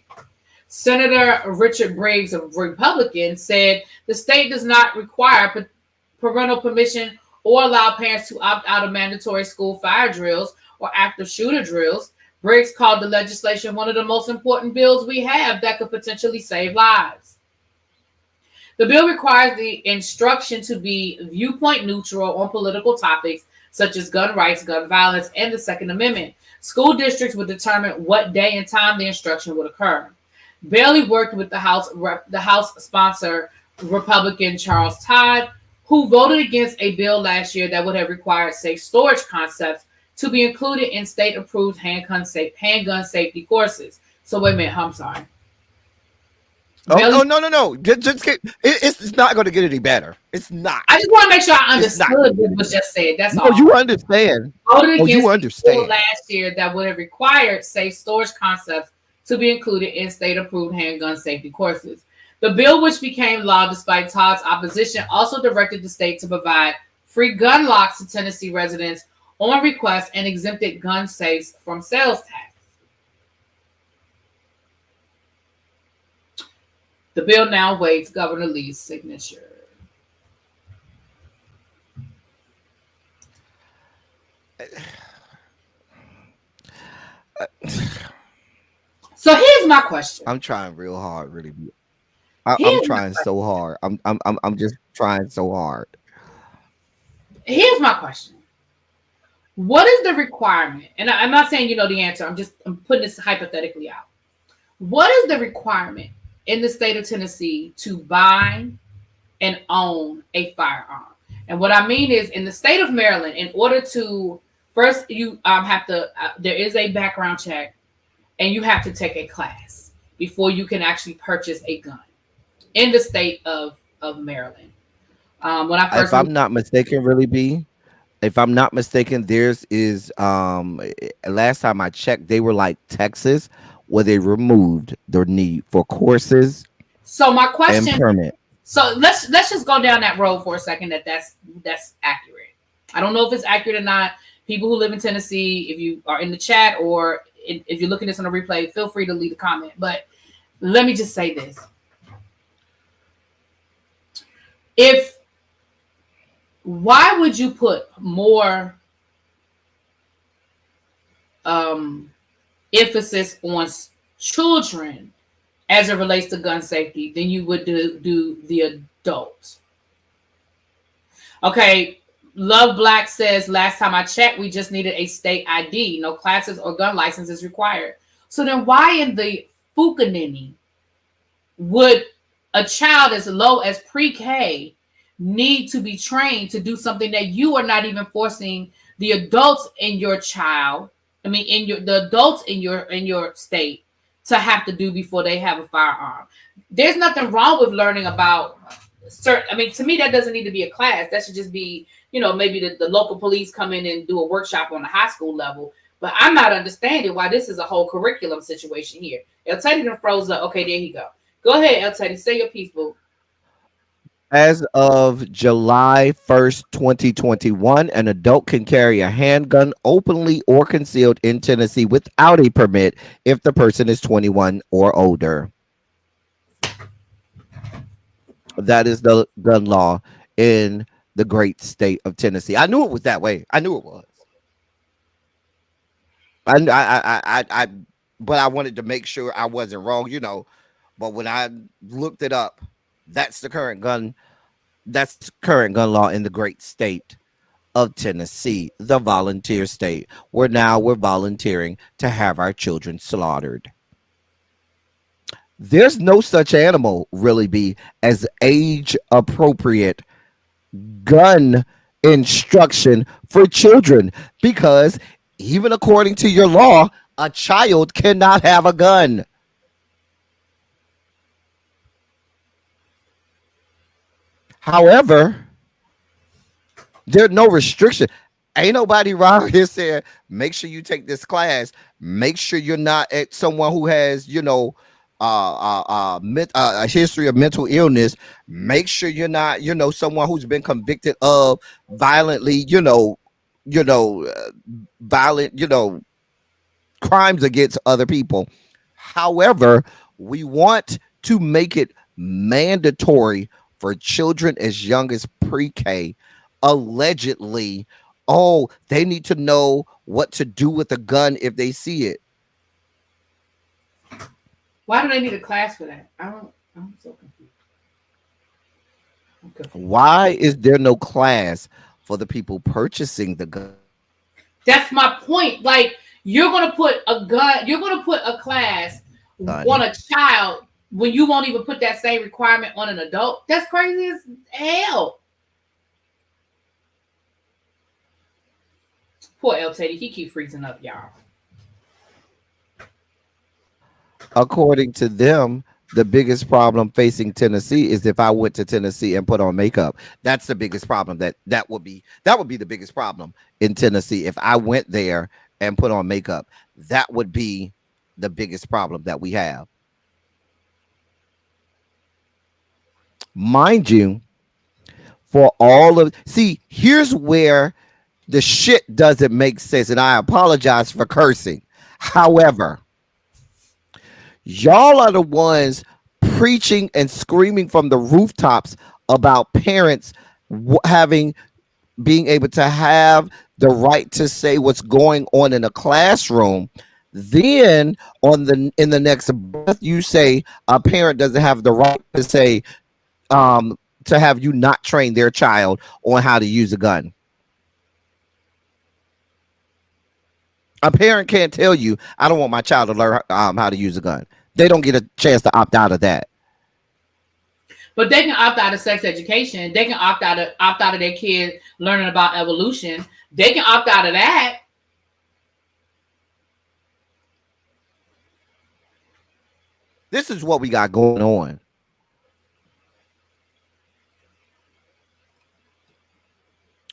Senator Richard Briggs, a Republican, said the state does not require parental permission or allow parents to opt out of mandatory school fire drills or active shooter drills. Briggs called the legislation one of the most important bills we have that could potentially save lives. The bill requires the instruction to be viewpoint neutral on political topics such as gun rights, gun violence, and the Second Amendment. School districts would determine what day and time the instruction would occur. Bailey worked with the House sponsor, Republican Charles Todd, who voted against a bill last year that would have required safe storage concepts to be included in state-approved handgun safety courses. So wait a minute, I'm sorry. Oh, no. It's not going to get any better. It's not. I just want to make sure I understood what was just said. That's all. You understand. Voted against a bill last year that would have required safe storage concepts to be included in state-approved handgun safety courses. The bill, which became law despite Todd's opposition, also directed the state to provide free gun locks to Tennessee residents on request and exempted gun safes from sales tax. The bill now awaits Governor Lee's signature. So here's my question. I'm trying real hard, really. I'm Here's my trying so hard. I'm just trying so hard. here's my question. What is the requirement? And I'm not saying you know the answer. I'm putting this hypothetically out. What is the requirement in the state of Tennessee to buy and own a firearm? And what I mean is, in the state of Maryland, in order to first you have to there is a background check, and you have to take a class before you can actually purchase a gun in the state of Maryland. When I If first moved, I'm not mistaken, really be. If I'm not mistaken, theirs is last time I checked, they were like Texas, where they removed the need for courses so my and question, permit. so let's just go down that road for a second. That's accurate. I don't know if it's accurate or not. People who live in Tennessee, if you are in the chat or if you're looking at this on a replay, feel free to leave a comment. But let me just say this: if why would you put more um, emphasis on children as it relates to gun safety than you would do the adults? Okay, Love Black says last time I checked, we just needed a state ID. No classes or gun licenses required. So then why in the Fukanini would a child as low as pre-K need to be trained to do something that you are not even forcing the adults in your child, I mean in your the adults in your state to have to do before they have a firearm? There's nothing wrong with learning about certain, I mean, to me that doesn't need to be a class. That should just be, maybe the local police come in and do a workshop on the high school level. But I'm not understanding why this is a whole curriculum situation here. El Teddy done froze up. Okay, there you go. Go ahead, El Teddy. Say your piece, boo. As of July 1st, 2021, an adult can carry a handgun openly or concealed in Tennessee without a permit if the person is 21 or older. That is the gun law in the great state of Tennessee. I knew it was that way. I knew it was. I but I wanted to make sure I wasn't wrong. But when I looked it up, that's the current gun. That's current gun law in the great state of Tennessee, the volunteer state, where now we're volunteering to have our children slaughtered. There's no such animal, really, be as age appropriate gun instruction for children because even according to your law, a child cannot have a gun. However, there's no restriction. Ain't nobody around here saying, make sure you take this class. Make sure you're not at someone who has, a history of mental illness. Make sure you're not, someone who's been convicted of violently, violent, crimes against other people. However, we want to make it mandatory for children as young as pre-K. Allegedly, oh, they need to know what to do with a gun if they see it. Why do they need a class for that? I'm so confused. I'm confused. Why is there no class for the people purchasing the gun? That's my point. Like, you're gonna put a gun, you're gonna put a class on a child when you won't even put that same requirement on an adult. That's crazy as hell. Poor El Teddy, he keep freezing up, y'all. According to them, the biggest problem facing Tennessee is if I went to Tennessee and put on makeup. That's the biggest problem. That would be the biggest problem in Tennessee. If I went there and put on makeup, that would be the biggest problem that we have. Mind you, here's where the shit doesn't make sense, and I apologize for cursing. However, y'all are the ones preaching and screaming from the rooftops about parents having being able to have the right to say what's going on in a classroom, then on the in the next breath you say a parent doesn't have the right to say um to have you not train their child on how to use a gun. A parent can't tell you, I don't want my child to learn how to use a gun. They don't get a chance to opt out of that. But they can opt out of sex education. They can opt out of their kid learning about evolution. They can opt out of that. This is what we got going on.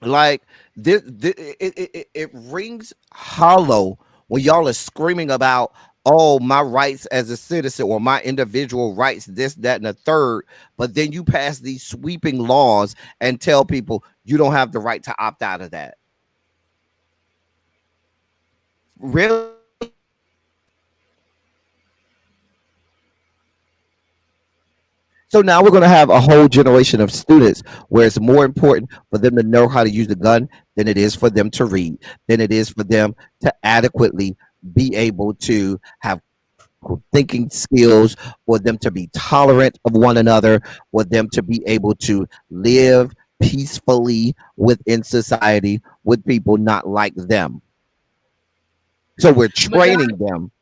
Like this it rings hollow when y'all are screaming about, oh, my rights as a citizen or my individual rights, this, that, and the third. But then you pass these sweeping laws and tell people you don't have the right to opt out of that. Really? So now we're going to have a whole generation of students where it's more important for them to know how to use the gun than it is for them to read, than it is for them to adequately be able to have thinking skills, for them to be tolerant of one another, for them to be able to live peacefully within society with people not like them. So we're training them.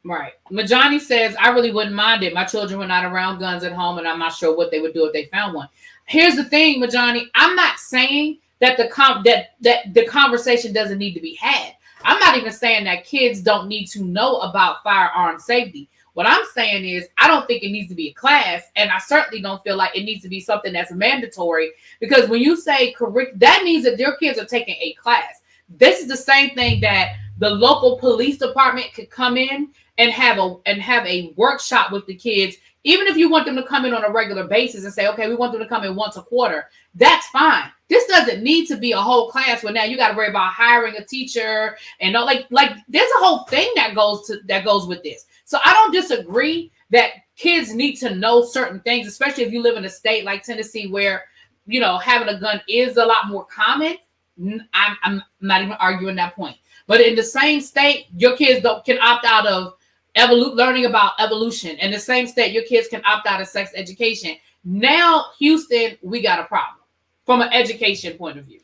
Right. Majani says, I really wouldn't mind it. My children were not around guns at home, and I'm not sure what they would do if they found one. Here's the thing, Majani. I'm not saying that that the conversation doesn't need to be had. I'm not even saying that kids don't need to know about firearm safety. What I'm saying is, I don't think it needs to be a class, and I certainly don't feel like it needs to be something that's mandatory. Because when you say that means that your kids are taking a class. This is the same thing that the local police department could come in and have a workshop with the kids. Even if you want them to come in on a regular basis and say, okay, we want them to come in once a quarter, that's fine. This doesn't need to be a whole class where now you got to worry about hiring a teacher and like there's a whole thing that goes with this. So I don't disagree that kids need to know certain things, especially if you live in a state like Tennessee where having a gun is a lot more common. I'm not even arguing that point. But in the same state, your kids can opt out of learning about evolution. In the same state, your kids can opt out of sex education. Now, Houston, we got a problem from an education point of view.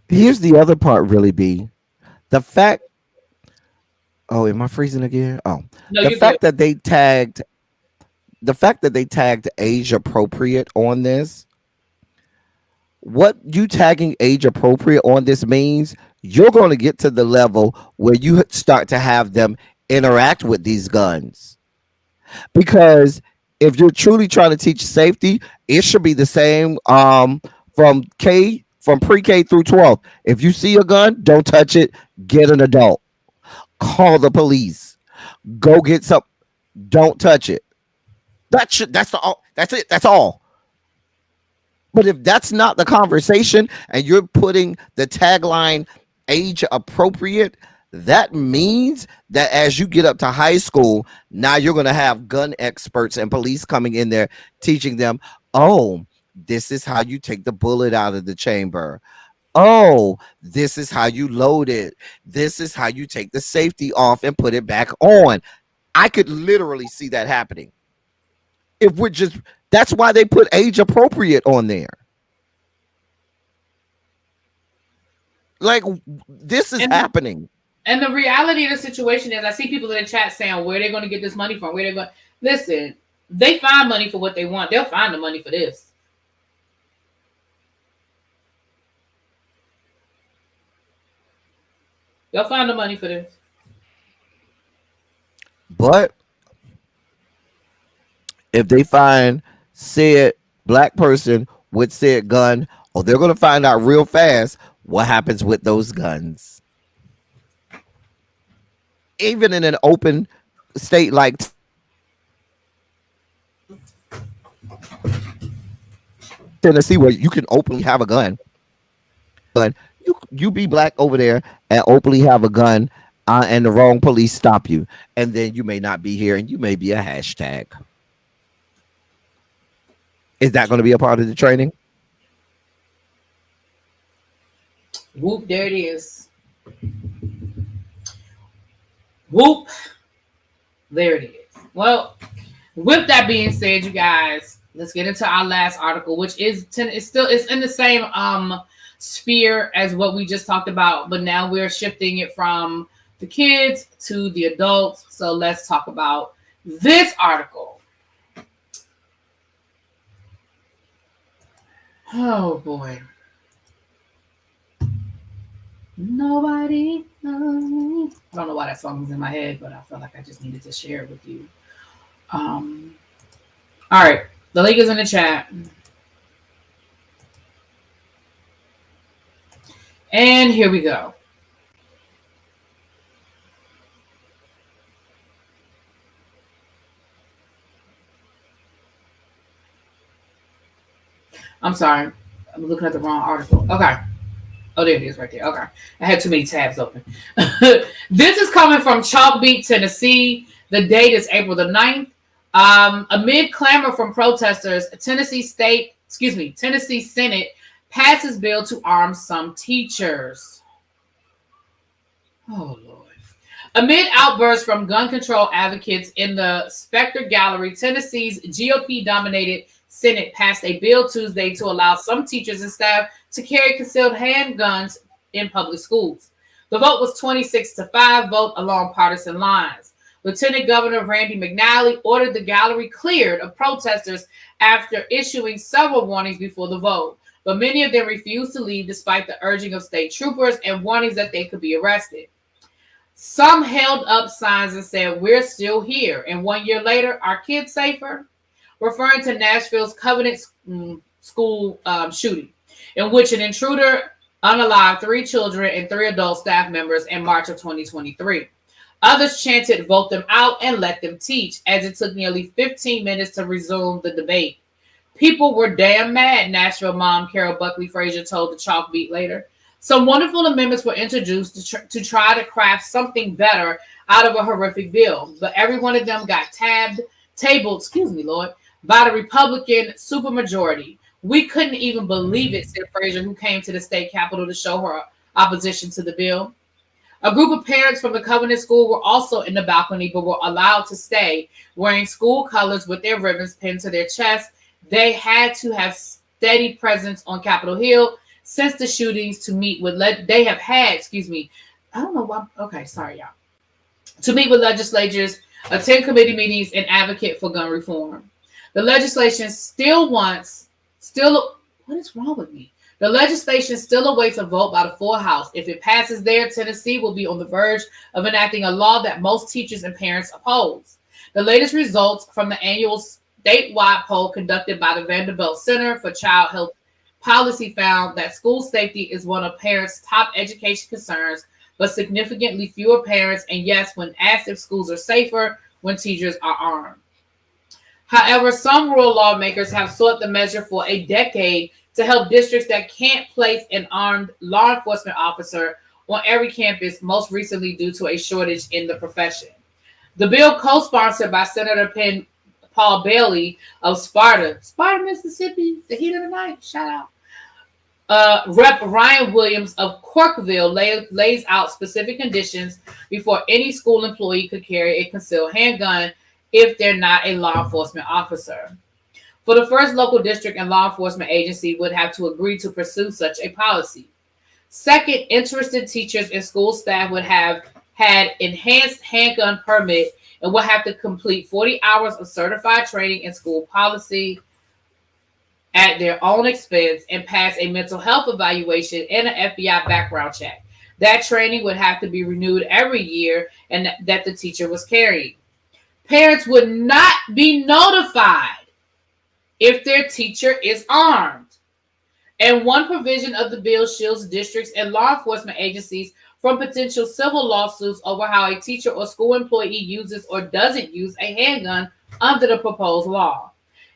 Here's the other part, really, B. The fact. Oh, am I freezing again? Oh, No, the you're fact good. that they tagged. The fact that they tagged age appropriate on this. What you tagging age appropriate on this means, you're going to get to the level where you start to have them interact with these guns. Because if you're truly trying to teach safety, it should be the same from pre-K through 12. If you see a gun, don't touch it. Get an adult. Call the police. Go get some. Don't touch it. That's it. That's all. But if that's not the conversation and you're putting the tagline age appropriate, that means that as you get up to high school, now you're going to have gun experts and police coming in there teaching them, oh, this is how you take the bullet out of the chamber. Oh, this is how you load it. This is how you take the safety off and put it back on. I could literally see that happening. If we're just, that's why they put age appropriate on there. Like, this is happening. And the reality of the situation is, I see people in the chat saying where they're going to get this money from. Where they're going. Listen, they find money for what they want. They'll find the money for this. They'll find the money for this. But if they find said black person with said gun, or they're going to find out real fast what happens with those guns. Even in an open state like Tennessee, where you can openly have a gun, but you be black over there and openly have a gun, and the wrong police stop you, and then you may not be here, and you may be a hashtag. Is that going to be a part of the training? Whoop, there it is. Whoop, there it is. Well, with that being said, you guys, let's get into our last article, which is it's in the same sphere as what we just talked about, but now we're shifting it from the kids to the adults. So let's talk about this article. Oh boy. Nobody knows me. I don't know why that song was in my head, but I felt like I just needed to share it with you. All right, the link is in the chat. And here we go. I'm sorry. I'm looking at the wrong article. Okay. Oh, there it is right there. Okay. I had too many tabs open. This is coming from Chalkbeat, Tennessee. The date is April the 9th. Amid clamor from protesters, Tennessee Senate passes bill to arm some teachers. Oh, Lord. Amid outbursts from gun control advocates in the Specter Gallery, Tennessee's GOP-dominated Senate passed a bill Tuesday to allow some teachers and staff to carry concealed handguns in public schools. The vote was 26-5 vote along partisan lines. Lieutenant Governor Randy McNally ordered the gallery cleared of protesters after issuing several warnings before the vote, but many of them refused to leave despite the urging of state troopers and warnings that they could be arrested. Some held up signs and said, "We're still here." And 1 year later, "Are kids safer?" Referring to Nashville's Covenant School shooting, in which an intruder unalived 3 children and 3 adult staff members in March of 2023. Others chanted, "Vote them out and let them teach," as it took nearly 15 minutes to resume the debate. "People were damn mad," Nashville mom Carol Buckley Frazier told the Chalkbeat later. Some wonderful amendments were introduced to try to craft something better out of a horrific bill, but every one of them got tabled, by the Republican supermajority. "We couldn't even believe it," said Frazier, who came to the state capitol to show her opposition to the bill. A group of parents from the Covenant School were also in the balcony, but were allowed to stay, wearing school colors with their ribbons pinned to their chests. They had to have steady presence on Capitol Hill since the shootings to meet with they have had, I don't know why. Okay, sorry, y'all. To meet with legislators, attend committee meetings, and advocate for gun reform. The legislation what is wrong with me? The legislation still awaits a vote by the full House. If it passes there, Tennessee will be on the verge of enacting a law that most teachers and parents oppose. The latest results from the annual statewide poll conducted by the Vanderbilt Center for Child Health Policy found that school safety is one of parents' top education concerns, but significantly fewer parents, and yes, when asked if schools are safer when teachers are armed. However, some rural lawmakers have sought the measure for a decade to help districts that can't place an armed law enforcement officer on every campus, most recently due to a shortage in the profession. The bill, co-sponsored by Senator Paul Bailey of Sparta, Mississippi, the heat of the night, shout out. Rep. Ryan Williams of Corkville lays out specific conditions before any school employee could carry a concealed handgun if they're not a law enforcement officer. For the first, local district and law enforcement agency would have to agree to pursue such a policy. Second, interested teachers and school staff would have had enhanced handgun permit and would have to complete 40 hours of certified training in school policy at their own expense and pass a mental health evaluation and an FBI background check. That training would have to be renewed every year and that the teacher was carrying. Parents would not be notified if their teacher is armed. And one provision of the bill shields districts and law enforcement agencies from potential civil lawsuits over how a teacher or school employee uses or doesn't use a handgun under the proposed law.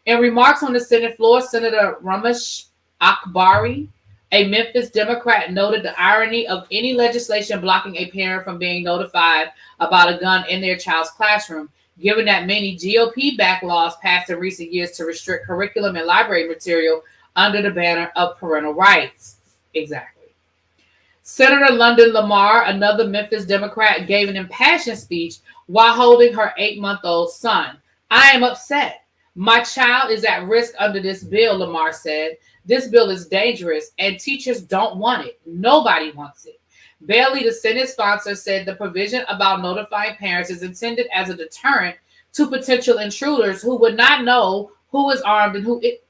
In remarks on the Senate floor, Senator Ramesh Akbari, a Memphis Democrat, noted the irony of any legislation blocking a parent from being notified about a gun in their child's classroom, given that many GOP-backed laws passed in recent years to restrict curriculum and library material under the banner of parental rights. Exactly. Senator London Lamar, another Memphis Democrat, gave an impassioned speech while holding her 8-month-old son. I am upset. My child is at risk under this bill, Lamar said. This bill is dangerous and teachers don't want it. Nobody wants it. Bailey, the Senate sponsor, said the provision about notifying parents is intended as a deterrent to potential intruders who would not know who is armed and who it.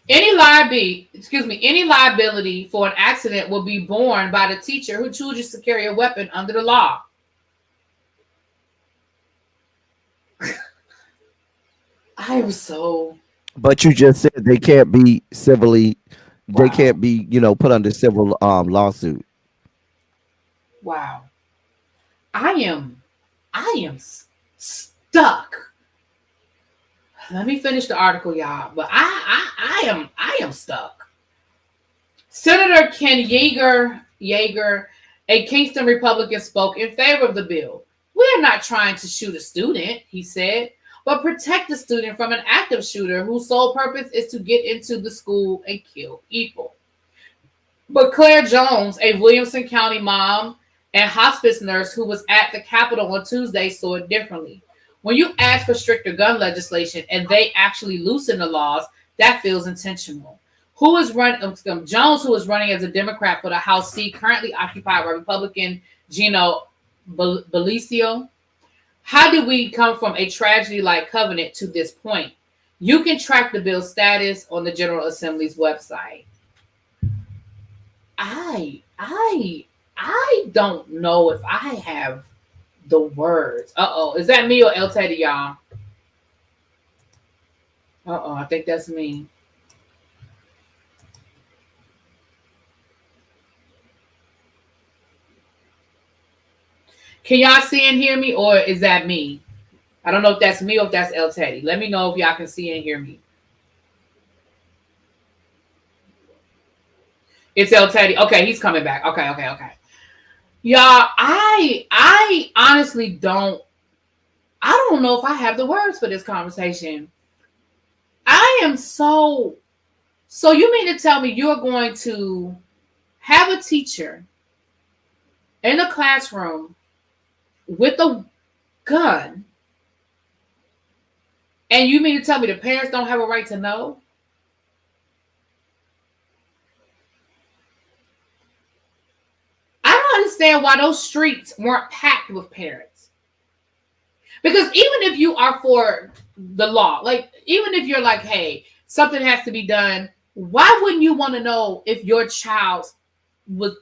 Any liability for an accident will be borne by the teacher who chooses to carry a weapon under the law. I am so But you just said they can't be civilly, they wow. can't be, put under civil lawsuit. Wow. I am stuck. Let me finish the article, y'all. But I am stuck. Senator Ken Yeager, a Kingston Republican, spoke in favor of the bill. We are not trying to shoot a student, he said, but protect the student from an active shooter whose sole purpose is to get into the school and kill people. But Claire Jones, a Williamson County mom and hospice nurse who was at the Capitol on Tuesday, saw it differently. When you ask for stricter gun legislation and they actually loosen the laws, that feels intentional. Who is running? Jones, who is running as a Democrat for the House seat currently occupied by Republican Gino Belicio. How did we come from a tragedy like Covenant to this point? You can track the bill's status on the General Assembly's website. I don't know if I have the words. Is that me or El Teddy, y'all? I think that's me. Can y'all see and hear me, or is that me? I don't know if that's me or if that's El Teddy. Let me know if y'all can see and hear me. It's El Teddy. Okay, he's coming back. Okay. Y'all, I honestly don't. I don't know if I have the words for this conversation. I am so. So you mean to tell me you're going to have a teacher in a classroom with a gun, and you mean to tell me the parents don't have a right to know? I don't understand why those streets weren't packed with parents. Because even if you are for the law, like even if you're like, hey, something has to be done, why wouldn't you want to know if your child's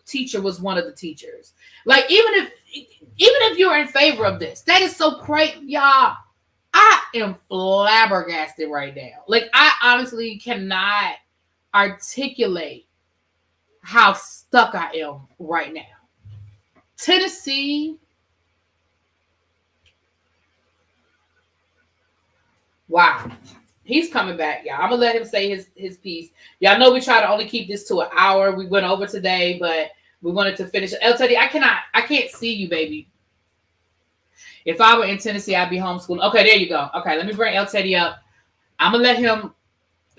teacher was one of the teachers? Like even if you're in favor of this, that is so great, y'all. I am flabbergasted right now. Like I honestly cannot articulate how stuck I am right now. Tenneesse. Wow. He's coming back, y'all. I'm gonna let him say his piece. Y'all know we try to only keep this to an hour. We went over today, but we wanted to finish. El Teddy, I can't see you, baby. If I were in Tennessee, I'd be homeschooling. Okay, there you go. Okay, let me bring El Teddy up. I'm gonna let him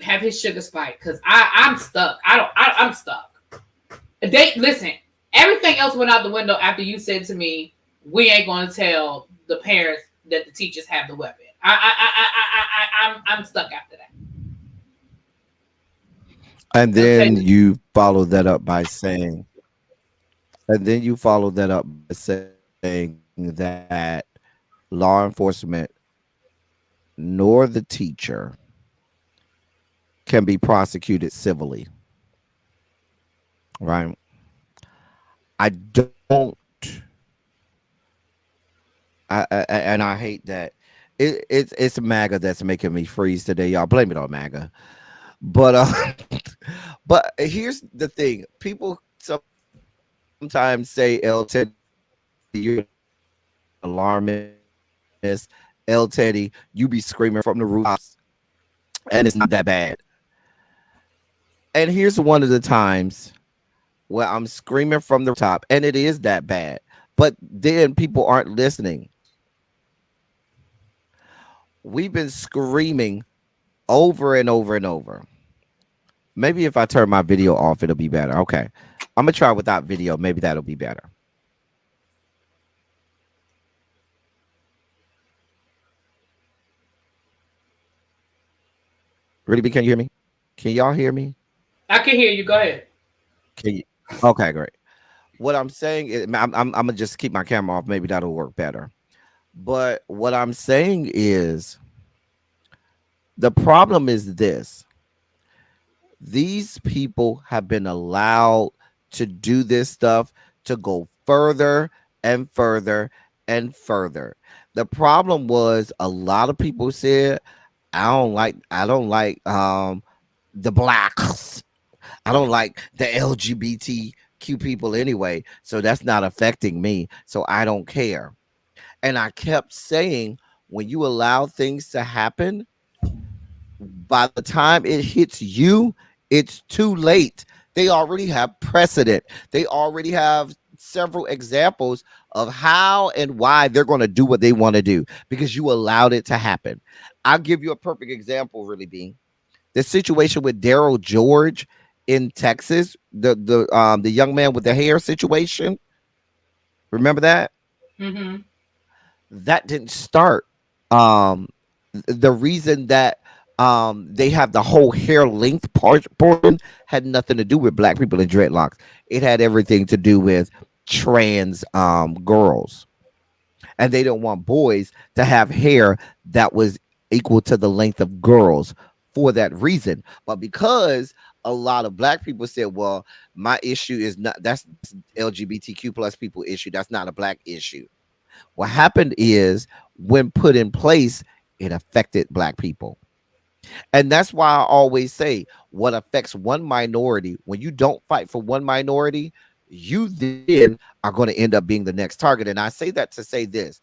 have his sugar spike because I'm stuck. I'm stuck. Listen, everything else went out the window after you said to me, we ain't gonna tell the parents that the teachers have the weapon. I'm stuck after that. And then you follow that up by saying, that law enforcement nor the teacher can be prosecuted civilly. Right? I don't. And I hate that. It's MAGA that's making me freeze today, y'all. Blame it on MAGA. But but here's the thing: people sometimes say, "El Teddy, you're alarmist. El Teddy, you be screaming from the rooftops, and it's not that bad." And here's one of the times where I'm screaming from the top, and it is that bad. But then people aren't listening. we've been screaming over and over and over. Maybe if I turn my video off, it'll be better. Okay. I'm gonna try without video. Maybe that'll be better. Really, can you hear me? Can y'all hear me? I can hear you. Go ahead. Can you? Okay, great. What I'm saying is, I'm gonna just keep my camera off. Maybe that'll work better. But what I'm saying is, the problem is this: these people have been allowed to do this stuff to go further and further and further. The problem was a lot of people said, I don't like the blacks. I don't like the LGBTQ people anyway. So that's not affecting me. So I don't care. And I kept saying, when you allow things to happen, by the time it hits you, it's too late. They already have precedent. They already have several examples of how and why they're going to do what they want to do because you allowed it to happen. I'll give you a perfect example, really being the situation with Daryl George in Texas, the young man with the hair situation. Remember that? Mm-hmm. That didn't start. Um, the reason that they have the whole hair length portion had nothing to do with black people in dreadlocks. It had everything to do with trans girls, and they don't want boys to have hair that was equal to the length of girls for that reason. But because a lot of black people said, well, my issue is not, that's LGBTQ plus people issue, that's not a black issue. What happened is, when put in place, it affected black people. And that's why I always say, what affects one minority, when you don't fight for one minority, you then are going to end up being the next target. And I say that to say this: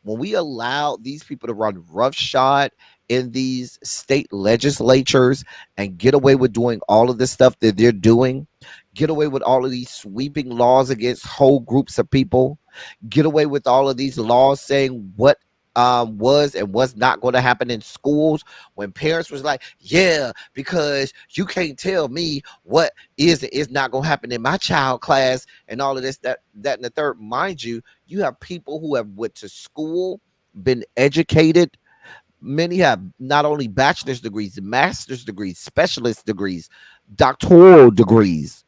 when we allow these people to run roughshod in these state legislatures and get away with doing all of this stuff that they're doing, get away with all of these sweeping laws against whole groups of people, get away with all of these laws saying what was and was not going to happen in schools, when parents was like, yeah, because you can't tell me what is and is not going to happen in my child class, and all of this, that and the third. Mind you, you have people who have went to school, been educated. Many have not only bachelor's degrees, master's degrees, specialist degrees, doctoral degrees,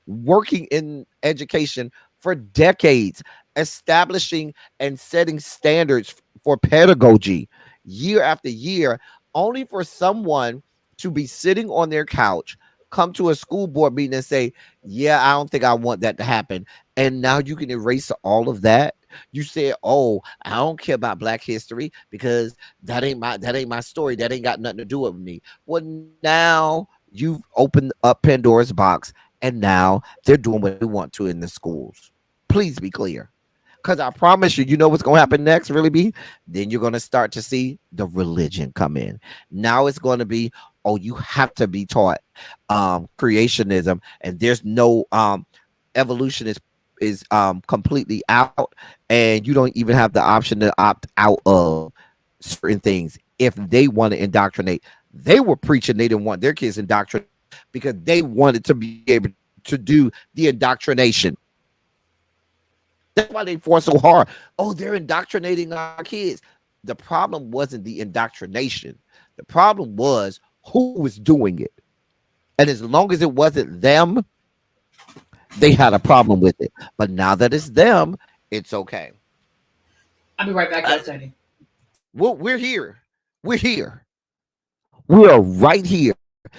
working in education for decades, establishing and setting standards for pedagogy year after year, only for someone to be sitting on their couch, come to a school board meeting and say, yeah, I don't think I want that to happen. And now you can erase all of that. You say, oh, I don't care about black history because that ain't my story. That ain't got nothing to do with me. Well, now you've opened up Pandora's box, and now they're doing what they want to in the schools. Please be clear. Because I promise you, you know what's going to happen next, really be? Then you're going to start to see the religion come in. Now it's going to be, oh, you have to be taught creationism, and there's no evolution is completely out, and you don't even have the option to opt out of certain things if they want to indoctrinate. They were preaching they didn't want their kids indoctrinated because they wanted to be able to do the indoctrination. That's why they fought so hard. Oh, they're indoctrinating our kids. The problem wasn't the indoctrination. The problem was who was doing it. And as long as it wasn't them, they had a problem with it. But now that it's them, it's okay. I'll be right back, Uh, y'all, Teddy. well, we're here. We're here. We are right here.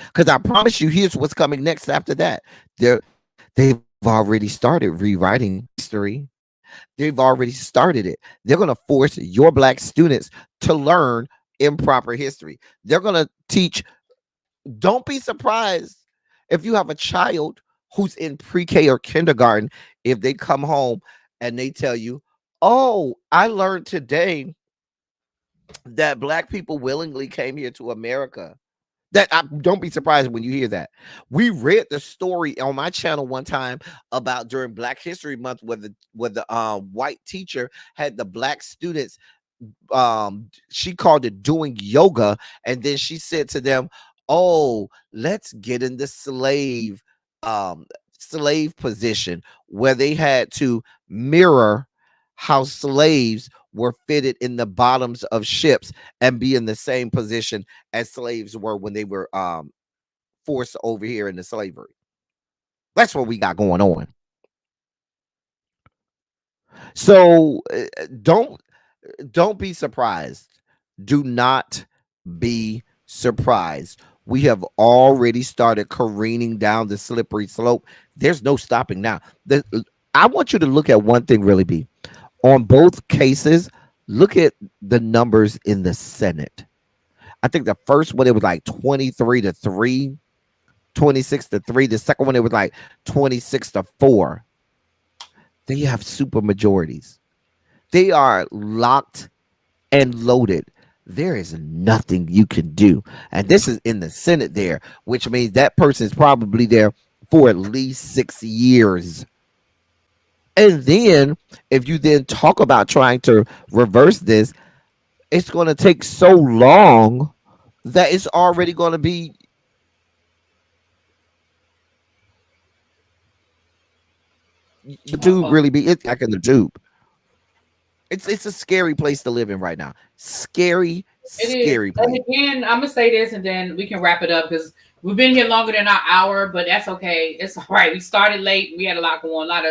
Because I promise you, here's what's coming next after that. They've already started rewriting history. They've already started it. They're going to force your black students to learn improper history. They're going to teach. Don't be surprised if you have a child who's in pre-K or kindergarten, if they come home and they tell you, oh, I learned today that black people willingly came here to America. Don't be surprised when you hear that. We read the story on my channel one time about during Black History Month, where the white teacher had the black students she called it doing yoga, and then she said to them, oh, let's get in the um slave position, where they had to mirror how slaves were fitted in the bottoms of ships and be in the same position as slaves were when they were forced over here into slavery. That's what we got going on. So don't be surprised. Do not be surprised. We have already started careening down the slippery slope. There's no stopping now. I want you to look at one thing, really, B. On both cases, look at the numbers in the Senate. I think the first one, it was like 23-3, 26-3. The second one, it was like 26-4. They have super majorities. They are locked and loaded. There is nothing you can do. And this is in the Senate there, which means that person is probably there for at least 6 years. And then if you then talk about trying to reverse this, it's going to take so long that it's already going to be the tube Uh-oh. really be it's back in the tube. It's a scary place to live in right now. Scary, It is. scary And place. again, I'm gonna say this, and then we can wrap it up because we've been here longer than our hour, but that's okay. It's all right. We started late. We had a lot going, lot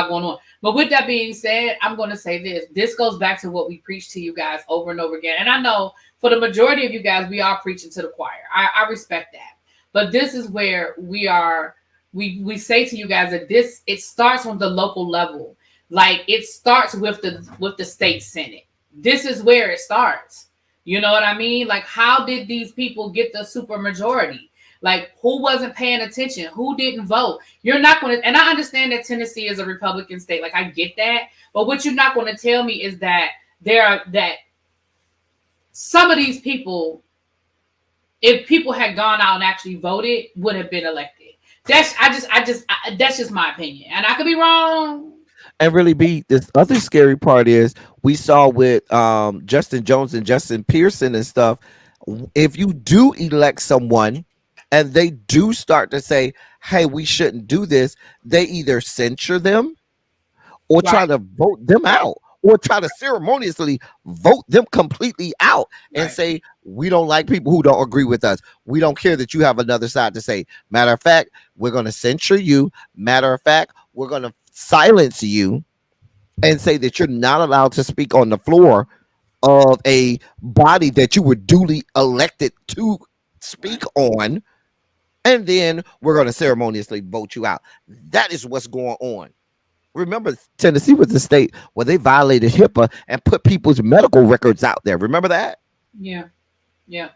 going on. But with that being said, I'm going to say this. This goes back to what we preach to you guys over and over again. And I know for the majority of you guys, we are preaching to the choir. I respect that. But this is where we are. We say to you guys that this it starts on the local level. Like it starts with the state senate. This is where it starts. You know what I mean? Like, how did these people get the super majority? Like, who wasn't paying attention? Who didn't vote? You're not going to, and I understand that Tennessee is a Republican state. Like, I get that. But what you're not going to tell me is that that some of these people, if people had gone out and actually voted, would have been elected. That's just my opinion. And I could be wrong. And really, be this other scary part is we saw with Justin Jones and Justin Pearson and stuff. If you do elect someone and they do start to say, hey, we shouldn't do this, they either censure them or try Right, to vote them out or try to ceremoniously vote them completely out and right, say, we don't like people who don't agree with us. We don't care that you have another side to say. Matter of fact, we're going to censure you. Matter of fact, we're going to silence you and say that you're not allowed to speak on the floor of a body that you were duly elected to speak right. on. And then we're going to ceremoniously vote you out. That is what's going on. Remember, Tennessee was the state where they violated HIPAA and put people's medical records out there. Remember that? Yeah. Yeah.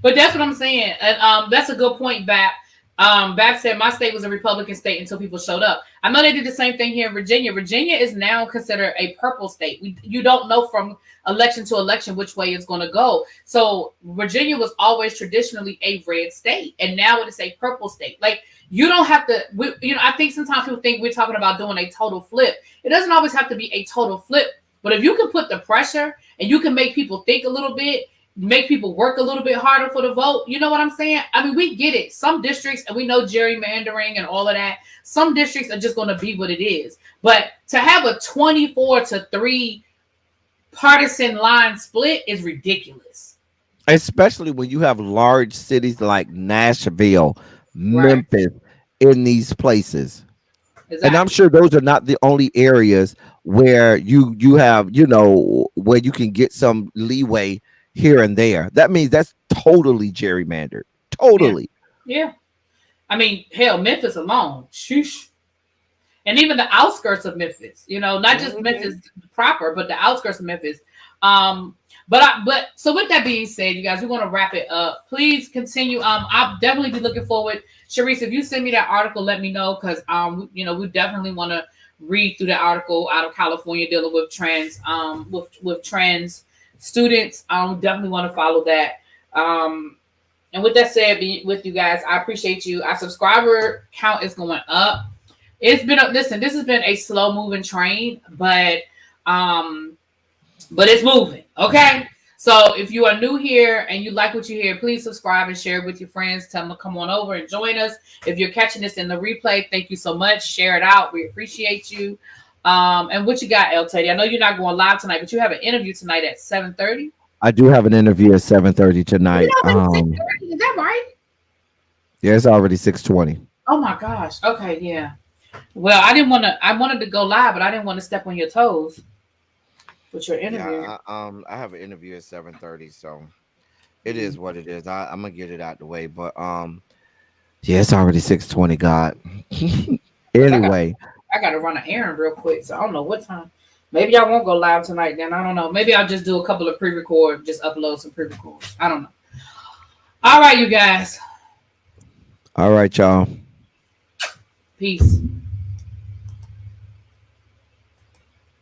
But that's what I'm saying. And that's a good point, Bap. Bap said my state was a Republican state until people showed up. I know they did the same thing here in Virginia. Virginia is now considered a purple state. You don't know from election to election which way it's going to go. So Virginia was always traditionally a red state, and now it is a purple state. Like you don't have to. I think sometimes people think we're talking about doing a total flip. It doesn't always have to be a total flip. But if you can put the pressure and you can make people think a little bit, make people work a little bit harder for the vote. You know what I'm saying? I mean, we get it. Some districts, and we know gerrymandering and all of that. Some districts are just going to be what it is. But to have a 24-3 partisan line split is ridiculous. Especially when you have large cities like Nashville, Right. Memphis, in these places. And I'm Exactly. sure those are not the only areas where you have, where you can get some leeway here and there. That means that's totally gerrymandered. Yeah. Totally. Yeah. I mean, hell, Memphis alone. Shoosh. And even the outskirts of Memphis, not just Mhm. Memphis proper, but the outskirts of Memphis. But so with that being said, you guys, we're gonna wrap it up. Please continue. I'll definitely be looking forward. Sharice, if you send me that article, let me know because we definitely want to read through the article out of California dealing with with trans students. Definitely want to follow that. And with that said, with you guys, I appreciate you. Our subscriber count is going up. It's been listen. This has been a slow moving train, but it's moving. Okay. So if you are new here and you like what you hear, please subscribe and share it with your friends. Tell them to come on over and join us. If you're catching this in the replay, thank you so much. Share it out. We appreciate you. And what you got, El Teddy? I know you're not going live tonight, but you have an interview tonight at 7:30. I do have an interview at 7:30 It's tonight. already 6:30. Is that right? Yeah, it's already 6:20. Oh my gosh. Okay, yeah. Well, I didn't want to. I wanted to go live, but I didn't want to step on your toes with your interview. Yeah, I have an interview at 7:30, so it Mm. is what it is. I'm gonna get it out the way, but yeah, it's already 6:20. God. Cause Anyway, I got to run an errand real quick, so I don't know what time. Maybe I won't go live tonight. Then I don't know. Maybe I'll just do a couple of pre-record, just upload some pre-records. I don't know. All right, you guys. all right, y'all. Peace.